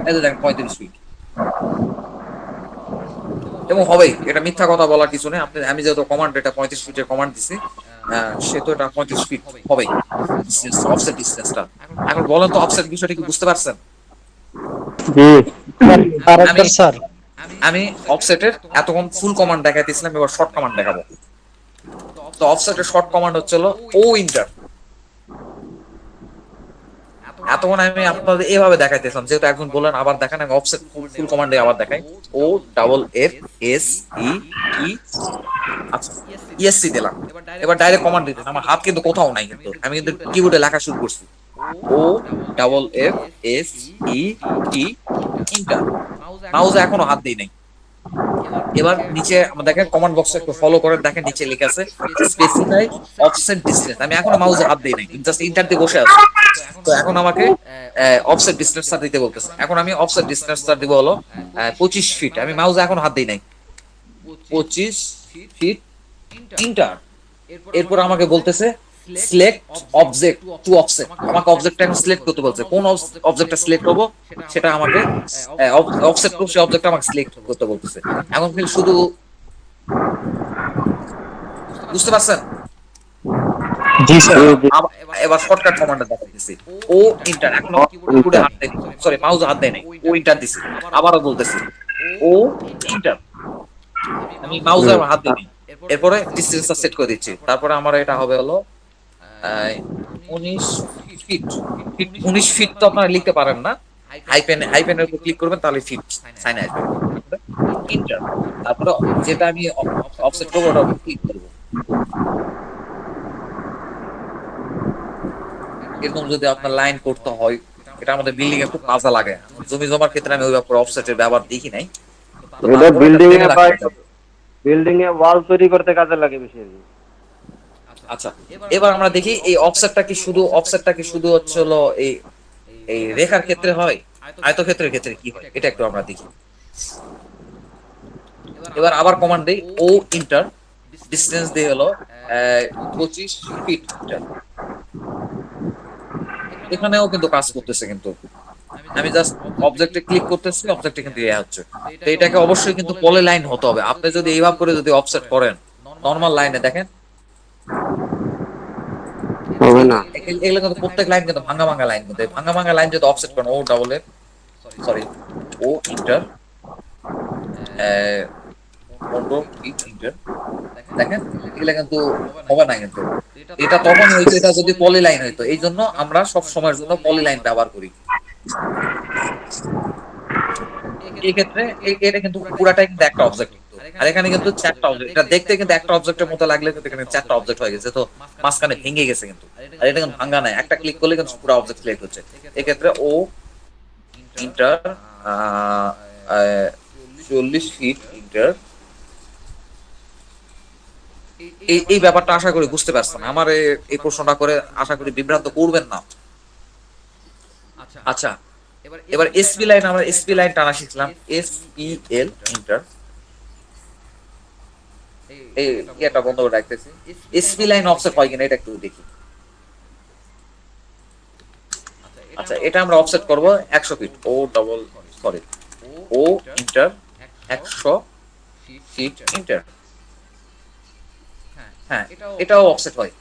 এই যে দেখেন 35 ফিট। এবং হবেই, এটা মিথ্যা কথা বলার কিছু নেই। আপনি আমি যেহেতু কমান্ড এটা 35 ফিটের কমান্ড দিছি, সে তো এটা 35 ফিট হবেই অফসেট ডিসটেন্সটা। এখন বলেন তো অফসেট বিষয়টা কি বুঝতে পারছেন? জি আরেকবার স্যার। আমি অফসেটের এতক্ষণ ফুল কমান্ড দেখাইতেছিলাম, এবার শর্ট কমান্ড দেখাবো। তো অফসেটের শর্ট কমান্ড হচ্ছে ও ইন্টার। এতক্ষণ আমি আপনাদের এভাবে দেখাইতেছিলাম, যেহেতু একজন বললেন আবার দেখান, আমি অফসেট ফুল কমান্ডে আবার দেখাই, O double F S E টি, আচ্ছা ইএসসি দিলাম। এবার ডাইরেক্ট কমান্ড দিতেন, আমার হাত কিন্তু কোথাও নাই, কিন্তু আমি কিন্তু কিবোর্ডে লেখা শুরু করছি, O double F S E টি, ইন্টার। মাউসে এখনো হাত দিই নাই। এবার নিচে আমরা দেখেন কমান্ড বক্সে একটু ফলো করে দেখেন নিচে লেখা আছে স্পেসিফাই অফসেট ডিসটেন্স। আমি এখনো মাউসে হাত দিই নাই, জাস্ট ইন্টার দিয়ে বসে আছি। তো এখন আমাকে অফসেট ডিসটেন্সটা দিতে বলতেছে। এখন আমি অফসেট ডিসটেন্সটা দিব হলো 25 ফিট। আমি মাউসে এখনো হাত দিই নাই, 25 ফিট ইন্টার। এরপর আমাকে বলতেছে সিলেক্ট অবজেক্ট টু অফসেট। আমাকে অবজেক্টটা এখন সিলেক্ট করতে বলছে, কোন অবজেক্টটা সিলেক্ট করবো সেটা আমাকে অফসেট করব, সেই অবজেক্টটা আমাকে সিলেক্ট করতে বলতেছে। এখন কিন্তু শুধু বুঝতে পারছেন? जी सर জি জি। এবার শর্টকাট কমান্ডটা দেখাইতেছি। ও ইন্টার, এখন কিবোর্ডে হাত দেয়, সরি মাউসে হাত দেয় নাই, ও ইন্টার দিছি। আবারও বলতেছি ও ইন্টার, আমি মাউসে হাত দিই। এরপরে ডিসটেন্সটা সেট করে দিচ্ছি। তারপরে আমার এটা হবে হলো 19 ফিট। 19 ফিট তো আপনারা লিখতে পারেন না, হাইপেনের উপর ক্লিক করবেন তাহলে ফিট সাইন আসবে। ইন্টার, তারপরে যেটা আমি অফসেট করবো ওটা ক্লিক করবো। এরকম যদি আপনার লাইন করতে হয়, এটা আমাদের বিল্ডিং এ খুব কাজে লাগে। জমি জমার ক্ষেত্রে আমি ওই ব্যাপারে অফসেটের ব্যবহার দেখি নাই, তো এটা তারপরে এটা বিল্ডিং জেনে এ বা রাখতে হবে। বিল্ডিং এ ওয়াল তৈরি করতে কাজে লাগে বেশি আর কি। আচ্ছা, এবার আমরা দেখি এই অফসেটটা কি শুধু হচ্ছে হলো এই এই রেখার ক্ষেত্রে হয়, আয়তক্ষেত্রের ক্ষেত্রে কি হয়, এটা একটু আমরা দেখি। এবার আবার কমান্ড দেই ও ইন্টার, ডিসটেন্স দিয়ে হলো 25 ফিট ইন্টার। এখানেও কিন্তু কাজ করতেছে, কিন্তু আমি জাস্ট অবজেক্টে ক্লিক করতেছি, অবজেক্টে কিন্তু ইয়ে হচ্ছে। তো এটাকে অবশ্যই কিন্তু পলি লাইন হতে হবে। আপনি যদি এইভাবে করে যদি অফসেট করেন নর্মাল লাইনে, দেখেন হবে না। এগুলো কিন্তু প্রত্যেক লাইন কিন্তু ভাঙা ভাঙা লাইন, কিন্তু ভাঙা ভাঙা লাইন যদি অফসেট করেন O double A sorry O enter 15 feet enter, দেখেন এগুলা কিন্তু হবে না। কিন্তু এটা তখনই হইতো এটা যদি পলি লাইন হইতো। এই জন্য আমরা সব সময়ের জন্য পলি লাইন ব্যবহার করি। এই ক্ষেত্রে এটা কিন্তু পুরাটাই কিন্তু একটা অবজেক্ট, কিন্তু আর এখানে কিন্তু চারটা অবজেক্ট। এটা দেখতে কিন্তু একটা অবজেক্টের মতো লাগলে কিন্তু এখানে চারটা অবজেক্ট হয়ে গেছে, তো মাঝখানে ভেঙে গেছে কিন্তু। আর এটা কিন্তু ভাঙা নাই, একটা ক্লিক করলে কিন্তু পুরো অবজেক্ট সিলেক্ট হচ্ছে। এই ক্ষেত্রে ও ইন্টার 40 ফিট ইন্টার। এই ব্যাপারটা আশা করি বুঝতে পারছেন। আমার এই প্রশ্নটা করে আশা করি বিভ্রান্ত করবেন না। আচ্ছা, এবার এসপি লাইন, আমরা এসপি লাইন টানা শিখলাম। এসপিএল ইন্টার, এই এটা বন্ধ করে রাখতেছি। এসপি লাইন অফসেট হয় কিনা এটা একটু দেখি। আচ্ছা, এটা আমরা অফসেট করব 100 fit. O double sorry O inter 100 fit inter. হ্যাঁ, এটাও অফসেট হয়।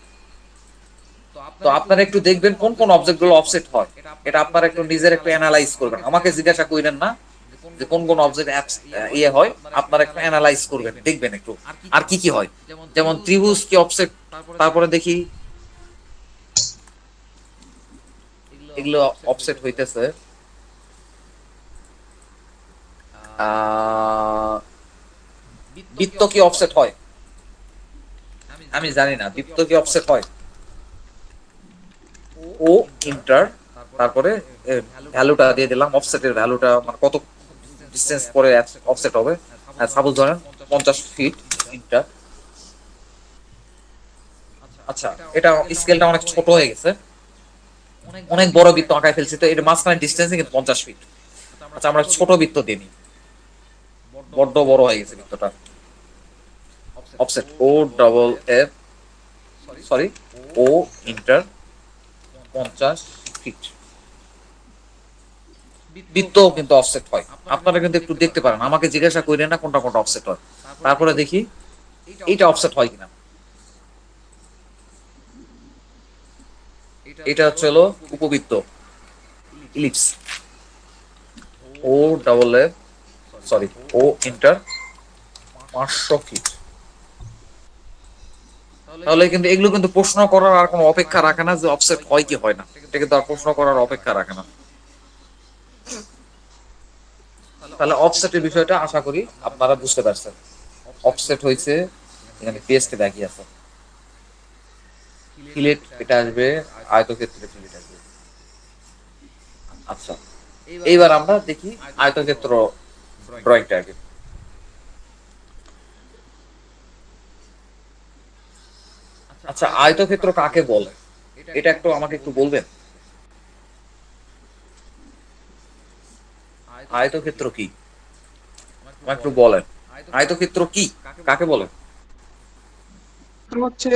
তো আপনারা একটু দেখবেন কোন কোন অবজেক্ট গুলো অফসেট হয়, এটা আপনারা একটু নিজের একটু অ্যানালাইজ করবেন। আমাকে জিজ্ঞাসা করেন না যে কোন কোন অবজেক্ট ইয়ে হয়, আপনারা একটু অ্যানালাইজ করবেন, দেখবেন একটু আর কি কি হয়। যেমন ত্রিভুজ কি অফসেট, তারপরে দেখি এগুলো অফসেট হইতেছে। বৃত্ত কি অফসেট হয়? আমি জানি না বৃত্ত কি অফসেট হয়। ও ইন্টার, তারপরে ভ্যালুটা দিয়ে দিলাম, অফসেটের ভ্যালুটা মানে কত ডিসটেন্স পরে অফসেট হবে। সাপোজ ধরেন 50 ফিট ইন্টার। আচ্ছা, এটা স্কেলটা অনেক ছোট হয়ে গেছে, অনেক বড় বৃত্ত আঁকায় ফেলছি, তো এটা মাঝখানে ডিসটেন্স কিন্তু 50 ফিট। আচ্ছা, আমরা ছোট বৃত্ত দিই, বড্ড বড় হয়ে গেছে বৃত্তটা। Offset O double F sorry O inter 50 fit. বৃত্ত কিন্তু অফসেট হয়, আপনারা কিন্তু একটু দেখতে পারেন। আমাকে জিজ্ঞাসা করেন না কোনটা কোনটা অফসেট হয়। তারপরে দেখি এইটা অফসেট হয় কিনা। এটা হচ্ছে হলো উপবৃত্ত ellipse. O double F sorry O inter 500 fit. তাহলে কিন্তু এগুলো কিন্তু প্রশ্ন করার আর কোনো অপেক্ষা রাখে না যে অফসেট হয় কি হয় না, এটা কিন্তু আর প্রশ্ন করার অপেক্ষা রাখে না। তাহলে অফসেটের বিষয়টা আশা করি আপনারা বুঝতে পারছেন। অফসেট হয়েছে, এখানে পেস্ট ব্যাকি আছে, ফিলেট এটা আসবে, আয়তক্ষেত্রে ফিলেট আসবে। আচ্ছা, এইবার আমরা দেখি আয়তক্ষেত্র ড্রয়িংটা আগে। আচ্ছা, আয়তক্ষেত্র কাকে বলে এটা একটু আমাকে একটু বলবেন? আয়তক্ষেত্র কি আমাকে একটু বলেন, আয়তক্ষেত্র কি, কাকে বলে? হচ্ছে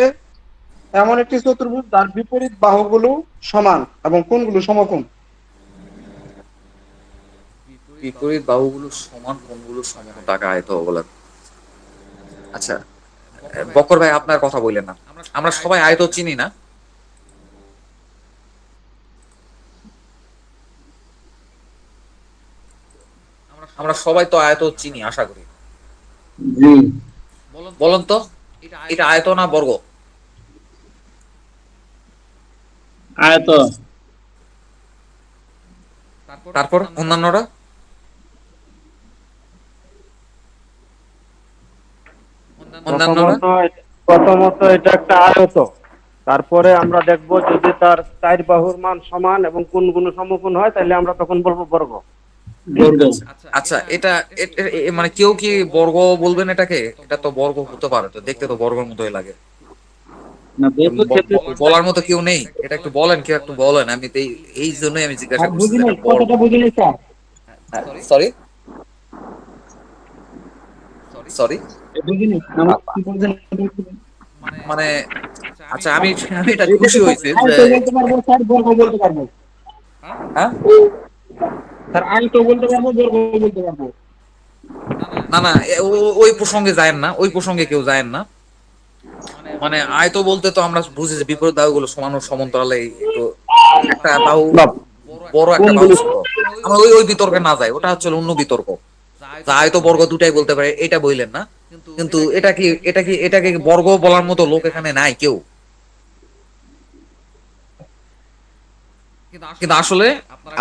এমন একটি চতুর্ভুজ যার বিপরীত বাহুগুলো সমান এবং কোণগুলো সমকোণ। বিপরীত বাহুগুলো সমান, কোণগুলো সমান, তাকে আয়ত বলে। আচ্ছা, বকর ভাই আপনার কথা বললেন না, আমরা সবাই আয়ত চিনি না? আমরা সবাই তো আয়ত চিনি আশা করি। জি। বলুন তো, এটা আয়ত না বর্গ? আয়ত। তারপর অন্যান্যরা? অন্যান্যরা প্রথমত এটা একটা আয়ত। তারপরে আমরা দেখব যদি তার চার বাহুর মান সমান এবং কোণগুলো সমকোণ হয় তাহলে আমরা তখন বলবো বর্গ। বর্গ। আচ্ছা, এটা মানে কেউ কি বর্গ বলবেন এটাকে? এটা তো বর্গ হতে পারে, তো দেখতে তো বর্গের মতোই লাগে। না, বর্গ ক্ষেত্রে বলার মতো কেউ নেই? এটা একটু বলেন, কেউ একটু বলেন। আমি তো এই জন্যই আমি জিজ্ঞাসা আর করছি যে বুঝিনি, এটা বর্গ। কথাটা বুঝিনি স্যার। Sorry, sorry. বুঝিনি, আমার কি বলছেন? মানে আচ্ছা, আমি আমি এটা এই খুশি ক্ষেত্রে হয়েছে স্যার যে, আয়ত বলতে পারবো, স্যার বর্গ বলতে পারবো। হ্যাঁ, স্যার আয়ত বলতে পারবো, বর্গ বলতে পারবো। না না, ওই প্রসঙ্গে যায়েন না, ওই প্রসঙ্গে কেউ যায়েন না। মানে আয়ত বলতে তো আমরা বুঝি যে বিপরীত বাহুগুলো সমান ও সমান্তরালে একটু একটা বাহু বড়, একটা বাহু কোণগুলো ছোট। আমরা ওই ওই বিতর্কে না যাই, ওটা হচ্ছে অন্য বিতর্ক। যা আয়ত বর্গ দুটাই বলতে পারে এটা বললেন না, কিন্তু এটাকে কি বর্গ বলার মতো লোক এখানে নাই কেউ? কিন্তু আসলে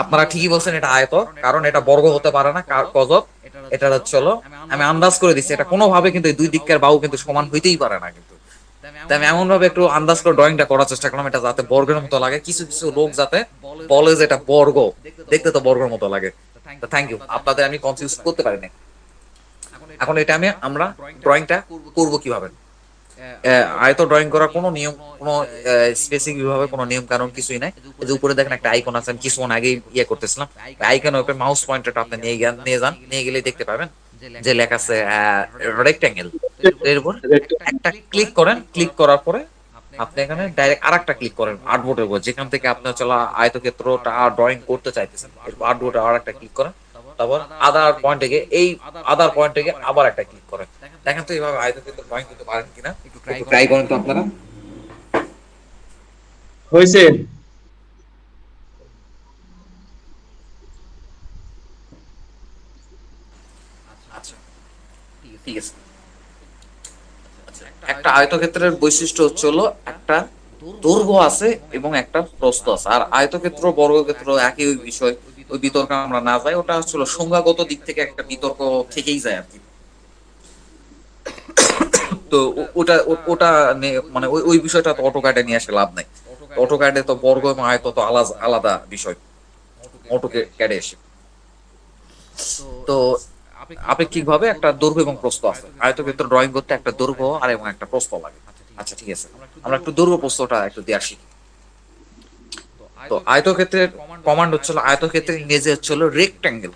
আপনারা ঠিকই বলছেন, এটা আয়ত, কারণ এটা বর্গ হতে পারে না। কজব, এটা হচ্ছে হলো, আমি আন্দাজ করে দিচ্ছি, এটা কোনোভাবে কিন্তু এই দুই দিকের বাহু কিন্তু সমান হইতেই পারে না। কিন্তু তাই আমি এমন ভাবে একটু আন্দাজ করে ড্রয়িংটা করার চেষ্টা করলাম, এটা যাতে বর্গের মতো লাগে। কিছু কিছু লোক যাতে বলে যে এটা বর্গ, দেখতে তো বর্গের মতো লাগে। তো থ্যাংক ইউ, আপনাদের আমি কনফিউজ করতে পারিনি। এখন এটা আমরা ড্রয়িংটা করব কিভাবে? আয়ত ড্রয়িং করার কোনো নিয়ম, কোনো স্পেসিফিক ভাবে কোনো নিয়ম কারণ কিছুই নাই। এই যে উপরে দেখেন একটা আইকন আছে, আমি কিছুক্ষণ আগে ইয়ে করতেছিলাম, আইকনের উপরে মাউস পয়েন্টারটা আপনি নিয়ে গেলেই দেখতে পাবেন যে লেখা আছে রেক্টেঙ্গেল। এর উপর একটা ক্লিক করেন, ক্লিক করার পরে আপনি এখানে ডাইরেক্ট আরেকটা ক্লিক করেন আর্টবোর্ডের উপর, যেখান থেকে আপনার চলা আয়তক্ষেত্রটা ড্রয়িং করতে চাইতেছেন। এরপর আর্টবোর্ডে আরেকটা ক্লিক করেন, তারপর আদার পয়েন্ট থেকে এই আদার পয়েন্ট থেকে আবার একটা ক্লিক করেন। দেখেন তো এইভাবে আয়তক্ষেত্র ড্রয়িং করতে পারেন কিনা, একটু ট্রাই করেন তো আপনারা। হয়েছে। আচ্ছা, ঠিক আছে। আচ্ছা, একটা আয়তক্ষেত্রের বৈশিষ্ট্য হচ্ছে হলো একটা দৈর্ঘ্য আছে এবং একটা প্রস্থ আছে। আর আয়তক্ষেত্র বর্গক্ষেত্র একই ওই বিষয়, ওই বিতর্কে আমরা না যাই। ওটা হচ্ছে হলো সংজ্ঞাগত দিক থেকে একটা বিতর্ক থেকেই যায় আর কি। তো ওটা মানে ওই ওই বিষয়টা তো অটোক্যাডে নিয়ে আসে লাভ নাই। অটোক্যাডে তো বর্গ এবং আয়ত তো আলাদা আলাদা বিষয় অটোক্যাডে এসে। তো আপেক্ষিকভাবে একটা দৈর্ঘ্য এবং প্রস্থ আছে। আয়তক্ষেত্র ড্রয়িং করতে একটা দৈর্ঘ্য আর এবং একটা প্রস্থ লাগে। আচ্ছা, ঠিক আছে, আমরা একটু দৈর্ঘ্য প্রস্থটা একটু দিয়ে আসি। তো আয়তক্ষেত্রের কমান্ড হচ্ছিল, আয়তক্ষেত্রের ইংরেজি হচ্ছিল রেক্ট্যাঙ্গেল।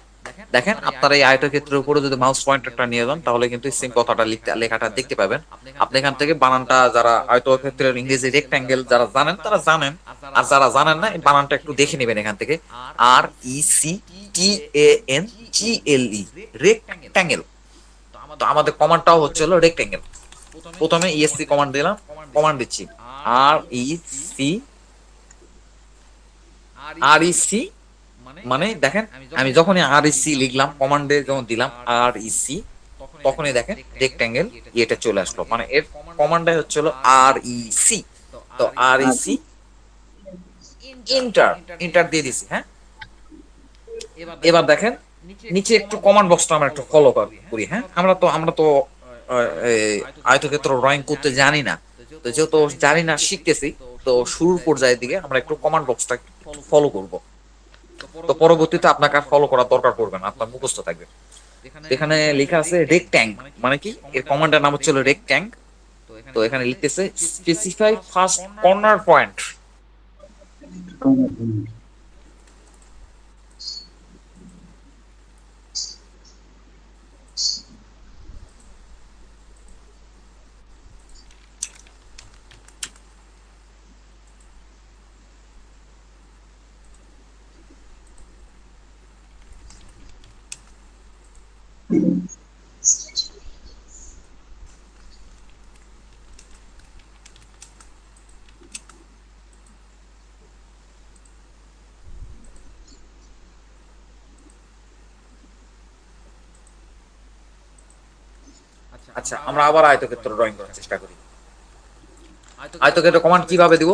দেখেন আপনারা এই আয়তক্ষেত্রের উপরে যদি মাউস পয়েন্টারটা নিয়ে যান তাহলে কিন্তু সেম কথাটা লেখাটা দেখতে পাবেন। আপনি এখান থেকে বানানটা, যারা আয়তক্ষেত্রের ইংরেজি রেক্ট্যাঙ্গেল যারা জানেন তারা জানেন, আর যারা জানেন না এই বানানটা একটু দেখে নেবেন এখান থেকে। RECTANGLE, rectangle. তো আমাদের কমান্ডটাও হচ্ছিল রেক্ট্যাঙ্গেল। প্রথমে ESC কমান্ড দিলাম, কমান্ড দিচ্ছি REC, মানে দেখেন আমি যখনই REC লিখলাম, কমান্ডে যখন দিলাম REC, তখনই দেখেন রেক্ট্যাঙ্গেল এটা চলে আসলো। মানে এর কমান্ডে হচ্ছে হলো REC। তো REC ইন্টার দিয়ে দিছি। হ্যাঁ, এবার দেখেন নিচে একটু কমান্ড বক্সটা আমরা একটু ফলো করি। হ্যাঁ, আমরা তো এই আয়তক্ষেত্র ড্রয়িং করতে জানি না। তো যেহেতু জানি না, শিখতেছি, তো শুরুর পর্যায়ের দিকে আমরা একটু কমান্ড বক্সটা ফলো করব। তো পরবর্তীতে আপনাকে আর ফলো করার দরকার পড়বে না, আপনার মুখস্থ থাকবে। এখানে লেখা আছে রেক্ট্যাঙ্গ, মানে কি এর কমান্ডের নাম হচ্ছে রেক্ট্যাঙ্গ। তো এখানে লিখতেছে স্পেসিফাই ফার্স্ট কর্নার পয়েন্ট। আচ্ছা, আমরা আবার আয়তক্ষেত্র ড্রয়িং করার চেষ্টা করি। আয়তক্ষেত্র কমান্ড কিভাবে দিব?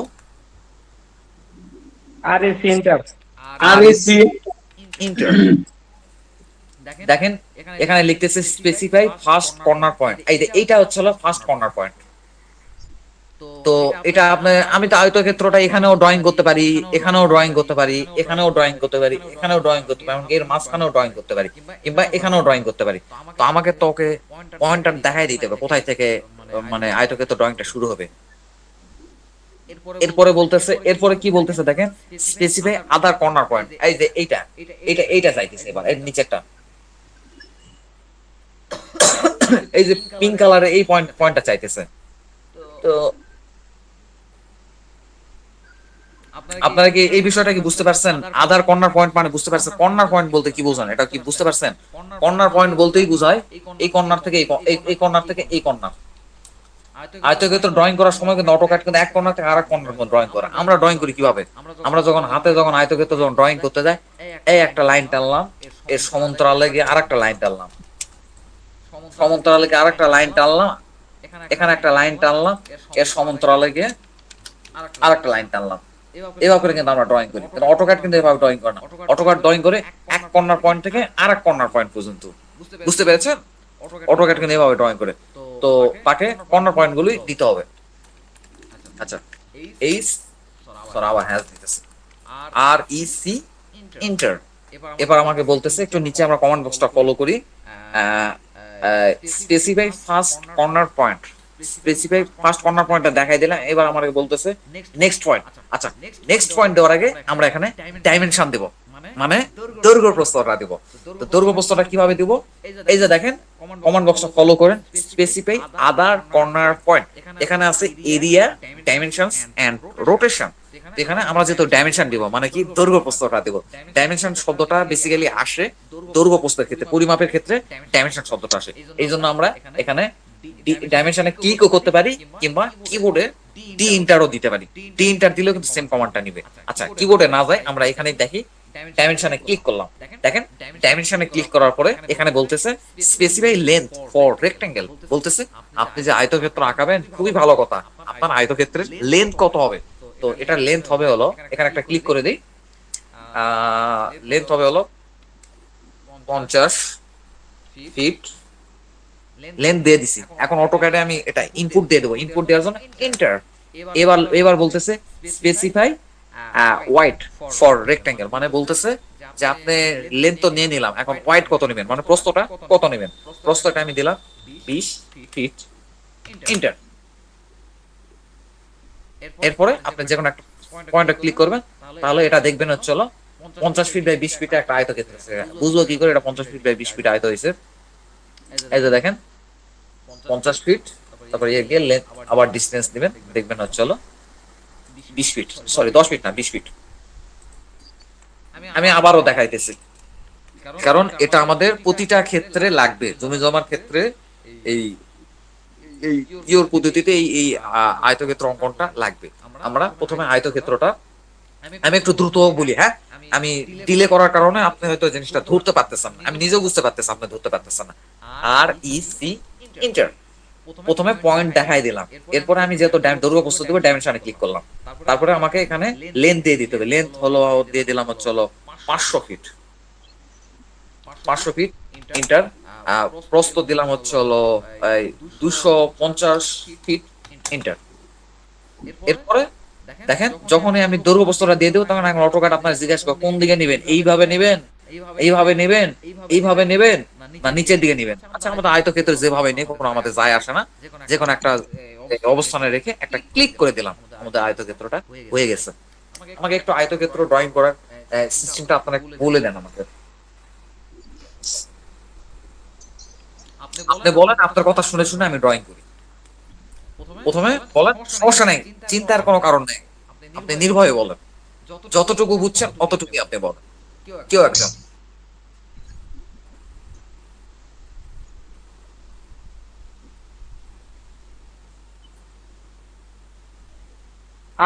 আর এ সেন্টার আরএসি ইন্টার। দেখেন এখানে লিখতেছে স্পেসিফাই ফার্স্ট কর্নার পয়েন্ট। এই যে এইটা হচ্ছে হলো ফার্স্ট কর্নার পয়েন্ট। তো এটা আমি তো আয়তক্ষেত্রটা এখানেও ড্রয়িং করতে পারি, এখানেও ড্রয়িং করতে পারি, এখানেও ড্রয়িং করতে পারি, এখানেও ড্রয়িং করতে পারি, এমনকি এর মাঝখানেও ড্রয়িং করতে পারি, কিংবা এখানেও ড্রয়িং করতে পারি। তো আমাকে তো ওকে পয়েন্টার দেখাই দিতে হবে কোথায় থেকে মানে আয়তক্ষেত্র ড্রয়িংটা শুরু হবে। এরপরে বলতেছে, এরপরে কি বলতেছে দেখেন, স্পেসিফাই আদার কর্নার পয়েন্ট। এই যে এইটা চাইতেছে এবার এর নিচেরটা। এই যে পিঙ্ক কালারের এই পয়েন্টটা চাইতেছে। তো আপনারা কি এই বিষয়টা কি বুঝতে পারছেন? আদার কর্নার পয়েন্ট মানে বুঝতে পারছেন? কর্নার পয়েন্ট বলতে কি বোঝান, এটা কি বুঝতে পারছেন? কর্নার পয়েন্ট বলতেই বোঝায় এই কর্নার থেকে এই কর্নার থেকে এই কর্নার। আয়তক্ষেত্র ড্রয়িং করার সময় কিন্তু অটোক্যাড কিন্তু এক কর্নার থেকে আরেক কর্নার ড্রয়িং করে। আমরা ড্রয়িং করি কিভাবে? আমরা যখন হাতে যখন আয়তক্ষেত্র যখন ড্রয়িং করতে যাই, এই একটা লাইন টানলাম, এর সমান্তরালে গিয়ে আরেকটা লাইন টানলাম, সমান্তরালে গিয়ে আরেকটা লাইন টানলাম, এখানে একটা লাইন টানলাম, এর সমান্তরালে গিয়ে আরেকটা লাইন টানলাম। এভাবে করে কিন্তু আমরা ড্রয়িং করি। কিন্তু অটোক্যাড কিন্তু এভাবে ড্রয়িং করে না। অটোক্যাড ড্রয়িং করে এক কর্নার পয়েন্ট থেকে আরেক কর্নার পয়েন্ট পর্যন্ত। বুঝতে পেরেছেন? অটোক্যাড কিন্তু এভাবে ড্রয়িং করে। তো তাকে কর্নার পয়েন্ট গুলোই দিতে হবে। আচ্ছা, এইচ সরি আবার হ্যাজ দিতেছে, আর ই সি ইন্টার। এবার আমাকে বলতেছে একটু নিচে আমরা কমান্ড বক্সটা ফলো করি, specify first corner point. Specify first corner পয়েন্টটা দেখাই দিলাম। এবার আমাকে বলতেছে নেক্সট পয়েন্ট। আচ্ছা, নেক্সট পয়েন্ট দেওয়ার আগে আমরা এখানে ডাইমেনশন দেব, মানে দৈর্ঘ্য প্রস্থটা দেব। তো দৈর্ঘ্য প্রস্থটা কিভাবে দিব? এই যে দেখেন কমান্ড বক্সটা ফলো করেন, স্পেসিফাই আদার কর্নার পয়েন্ট। এখানে আছে এরিয়া, ডাইমেনশনস এন্ড রোটেশন। এখানে আমরা যেহেতু ডাইমেনশন দিব মানে কি দৈর্ঘ্য প্রস্থটা দেব। ডাইমেনশন শব্দটা বেসিক্যালি আসে দৈর্ঘ্য প্রস্থের ক্ষেত্রে, পরিমাপের ক্ষেত্রে ডাইমেনশন শব্দটা আসে। এই জন্য আমরা এখানে ডাইমেনশনে ক্লিকও করতে পারি, কিংবা কিবোর্ডে ডি ইন্টারও দিতে পারি। ডি ইন্টার দিলেও কিন্তু সেম কমান্ডটা নিবে। আচ্ছা, কিবোর্ডে না যায় আমরা এখানে দেখি, ডাইমেনশনে ক্লিক করলাম। দেখেন ডাইমেনশনে ক্লিক করার পরে এখানে বলতেছে স্পেসিফাই লেন্থ ফর রেক্টেঙ্গেল। বলতেছে আপনি যে আয়তক্ষেত্র আঁকাবেন খুবই ভালো কথা, আপনার আয়তক্ষেত্রের লেন্থ কত হবে? তো এটার লেন্থ হবে হলো, এখানে একটা ক্লিক করে দিই, লেন্থ হবে হলো 50 ফিট। লেন্থ দিয়ে দিছি। এখন অটোক্যাডে আমি এটা ইনপুট দিয়ে দেবো। ইনপুট দেওয়ার জন্য এন্টার। এবার বলতেছে স্পেসিফাই ওয়াইড ফর রেক্টেঙ্গেল, মানে বলতেছে যে আপনি লেন্থ তো নিয়ে নিলাম, এখন ওয়াইড কত নেবেন, মানে প্রস্থটা কত নেবেন। প্রস্থটা আমি দিলাম 20 ফিট, এন্টার। এরপরে আপনি যে কোনো একটা পয়েন্টে ক্লিক করবেন, তাহলে এটা দেখবেন হচ্ছে হলো 50 ফিট বাই 20 ফিটে একটা আয়তক্ষেত্র। বুঝলো কি করে এটা 50 ফিট বাই 20 ফিট আয়ত হয়েছে? এই যে দেখেন 50 ফিট, তারপর এর গিয়ে লেন্থ আবার ডিসটেন্স দিবেন, দেখবেন হচ্ছে হলো 20 ফিট, সরি 10 ফিট না 20 ফিট। আমি আবারও দেখাইতেছি, কারণ এটা আমাদের প্রতিটা ক্ষেত্রে লাগবে। জমি জমার ক্ষেত্রে এই এই ইওর পদ্ধতিতে এই আয়তক্ষেত্র অঙ্কনটা লাগবে। আমরা প্রথমে আয়তক্ষেত্রটা, আমি একটু দ্রুত বলি, হ্যাঁ, আমি ডিলে করার কারণে আপনি হয়তো জিনিসটা ধরতে পারতেছেন না, আমি নিজেও বুঝতে পারতেছি আপনি ধরতে পারতেছেন না। আর ই সি ইন্টার, প্রথমে পয়েন্ট দেখাই দিলাম। এরপরে আমি যেহেতু দৈর্ঘ্য প্রস্থ দেবো, ডাইমেনশনে ক্লিক করলাম। তারপরে আমাকে এখানে লেন্থ দিয়ে দিতে হবে। লেন্থ হলো দিয়ে দিলাম হচ্ছে হলো 500 ফিট। 500 fit inter. প্রস্থ দিলাম হচ্ছে হলো 250 ফিট, ইন্টার। এরপরে দেখেন যখনই আমি দৈর্ঘ্য প্রস্থটা দিয়ে দেবো, তখন এখন অটোক্যাড আপনার জিজ্ঞাসা করে কোন দিকে নেবেন, এইভাবে নেবেন, এইভাবে নেবেন, এইভাবে নেবেন, না নিচের দিকে নিবেন। আচ্ছা আমাদের আয়তক্ষেত্র যেভাবে নিয়ে কোনো আমাদের যায় আসে না, যে কোনো একটা অবস্থানে রেখে একটা ক্লিক করে দিলাম, আমাদের আয়তক্ষেত্রটা হয়ে গেছে। আমাকে একটু আয়তক্ষেত্র ড্রয়িং করার সিস্টেমটা আপনারা একটু বলে দেন আমাকে। আপনি বলেন, আপনার কথা শুনে শুনে আমি ড্রয়িং করি। প্রথমে বলেন, সমস্যা নেই, চিন্তার কোনো কারণ নেই, আপনি নির্ভয়ে বলেন, যতটুকু বুঝছেন অতটুকুই আপনি বলেন, কেউ একজন।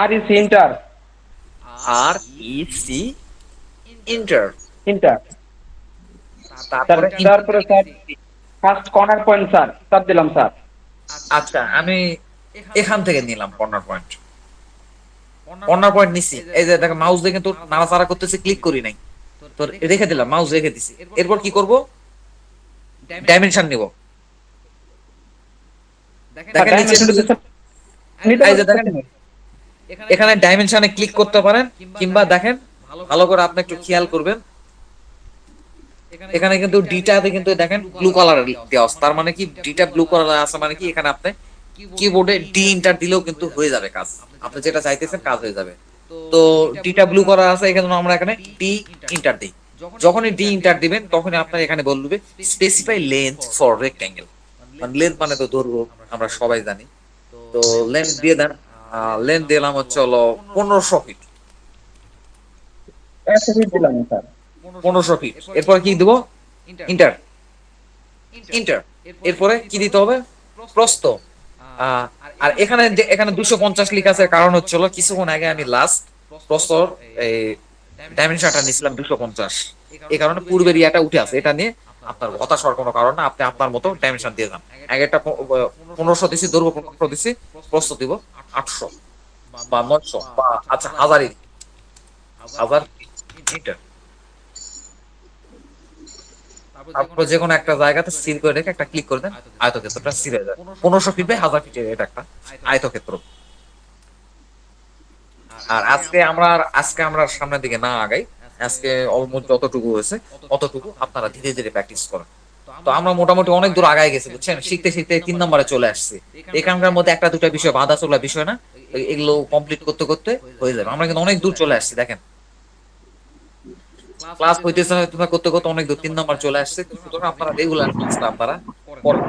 R is enter R E C, enter. Enter sir, তারপরে তারপরে sir first corner point sir চাপ দিলাম স্যার। আচ্ছা আমি এখান থেকে নিলাম কর্নার পয়েন্ট। কর্নার পয়েন্ট নিছি, এই যে দেখো মাউস দিয়ে কিন্তু নাড়াচাড়া করতেছি, ক্লিক করি নাই, তো রেখে দিলাম, মাউস রেখে দিছি। এরপর কি করব, ডাইমেনশন নিব। দেখেন নিচে এই যে দেখেন এখানে ডাইমেনশনে ক্লিক করতে পারেন, কিংবা দেখেন ভালো করে আপনি একটু খেয়াল করবেন, এখানে কিন্তু ডিটাতে কিন্তু দেখেন ব্লু কালার দেওয়া আছে। তার মানে কি ডিটা ব্লু কালার আছে, মানে কি এখানে আপনি কিবোর্ডে ডি ইন্টার দিলেও কিন্তু হয়ে যাবে কাজ, আপনি যেটা চাইতেছেন কাজ হয়ে যাবে। তো ডিটা ব্লু করা আছে, এখানে আমরা এখানে ডি ইন্টার দিই। যখনই ডি ইন্টার দিবেন তখনই আপনার এখানে বলবে স্পেসিফাই লেন্থ ফর রেক্টেঙ্গেল, মানে লেন্থ মানে তো দৈর্ঘ্য, আমরা সবাই জানি। তো লেন্থ দিয়ে দেন, লেন্থ দিলাম হচ্ছে হলো 1500 ফিট। 100 ফিট দিলাম স্যার। 1500 ফিট। এরপরে কি দিব, ইন্টার, ইন্টার। এরপরে কি দিতে হবে, প্রস্থ। আর এখানে এখানে 250 লেখা আছে, কারণ হচ্ছিল কিছুক্ষণ আগে আমি লাস্ট প্রস্তর এই ডাইমেনশনটা নিছিলাম 250, এই কারণে পূর্বের ইয়াটা উঠে আছে। এটা নিয়ে আপনার হতাশ হওয়ার কোনো কারণ না, আপনি আপনার মতো ডাইমেনশন দিয়ে যান। আগে একটা 1500 দিছি, দৈর্ঘ্য 1500 দিছি, প্রস্থ দিব 800 বা 900 বা আচ্ছা 1000 মিটার। তারপর যে কোনো একটা জায়গাতে সিল করে রেখে একটা ক্লিক করে দেন, আয়তক্ষেত্রটা সিল হয়ে যায়। 1500 ফিট বাই 1000 ফিটের এটা একটা আয়তক্ষেত্র। আর আজকে আমরা সামনের দিকে না আগাই, আজকে অলমোস্ট যতটুকু হয়েছে অতটুকু আপনারা ধীরে ধীরে প্র্যাকটিস করেন। তো আমরা মোটামুটি অনেক দূর আগায় গেছি বুঝছেন, শিখতে শিখতে 3 নম্বরে চলে আসছি। এখানকার মধ্যে একটা দুটা বিষয় বাধা চলা বিষয় না, এগুলো কমপ্লিট করতে করতে হয়ে যাবে। আমরা কিন্তু অনেক দূর চলে আসছি, দেখেন ক্লাস হইতেছে করতে করতে অনেক দূর 3 নম্বর চলে আসছে। সুতরাং আপনারা রেগুলার ক্লাসটা আপনারা করেন।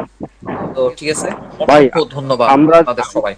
তো ঠিক আছে, ভাই অসংখ্য ধন্যবাদ আমরা আপনাদের সবাই।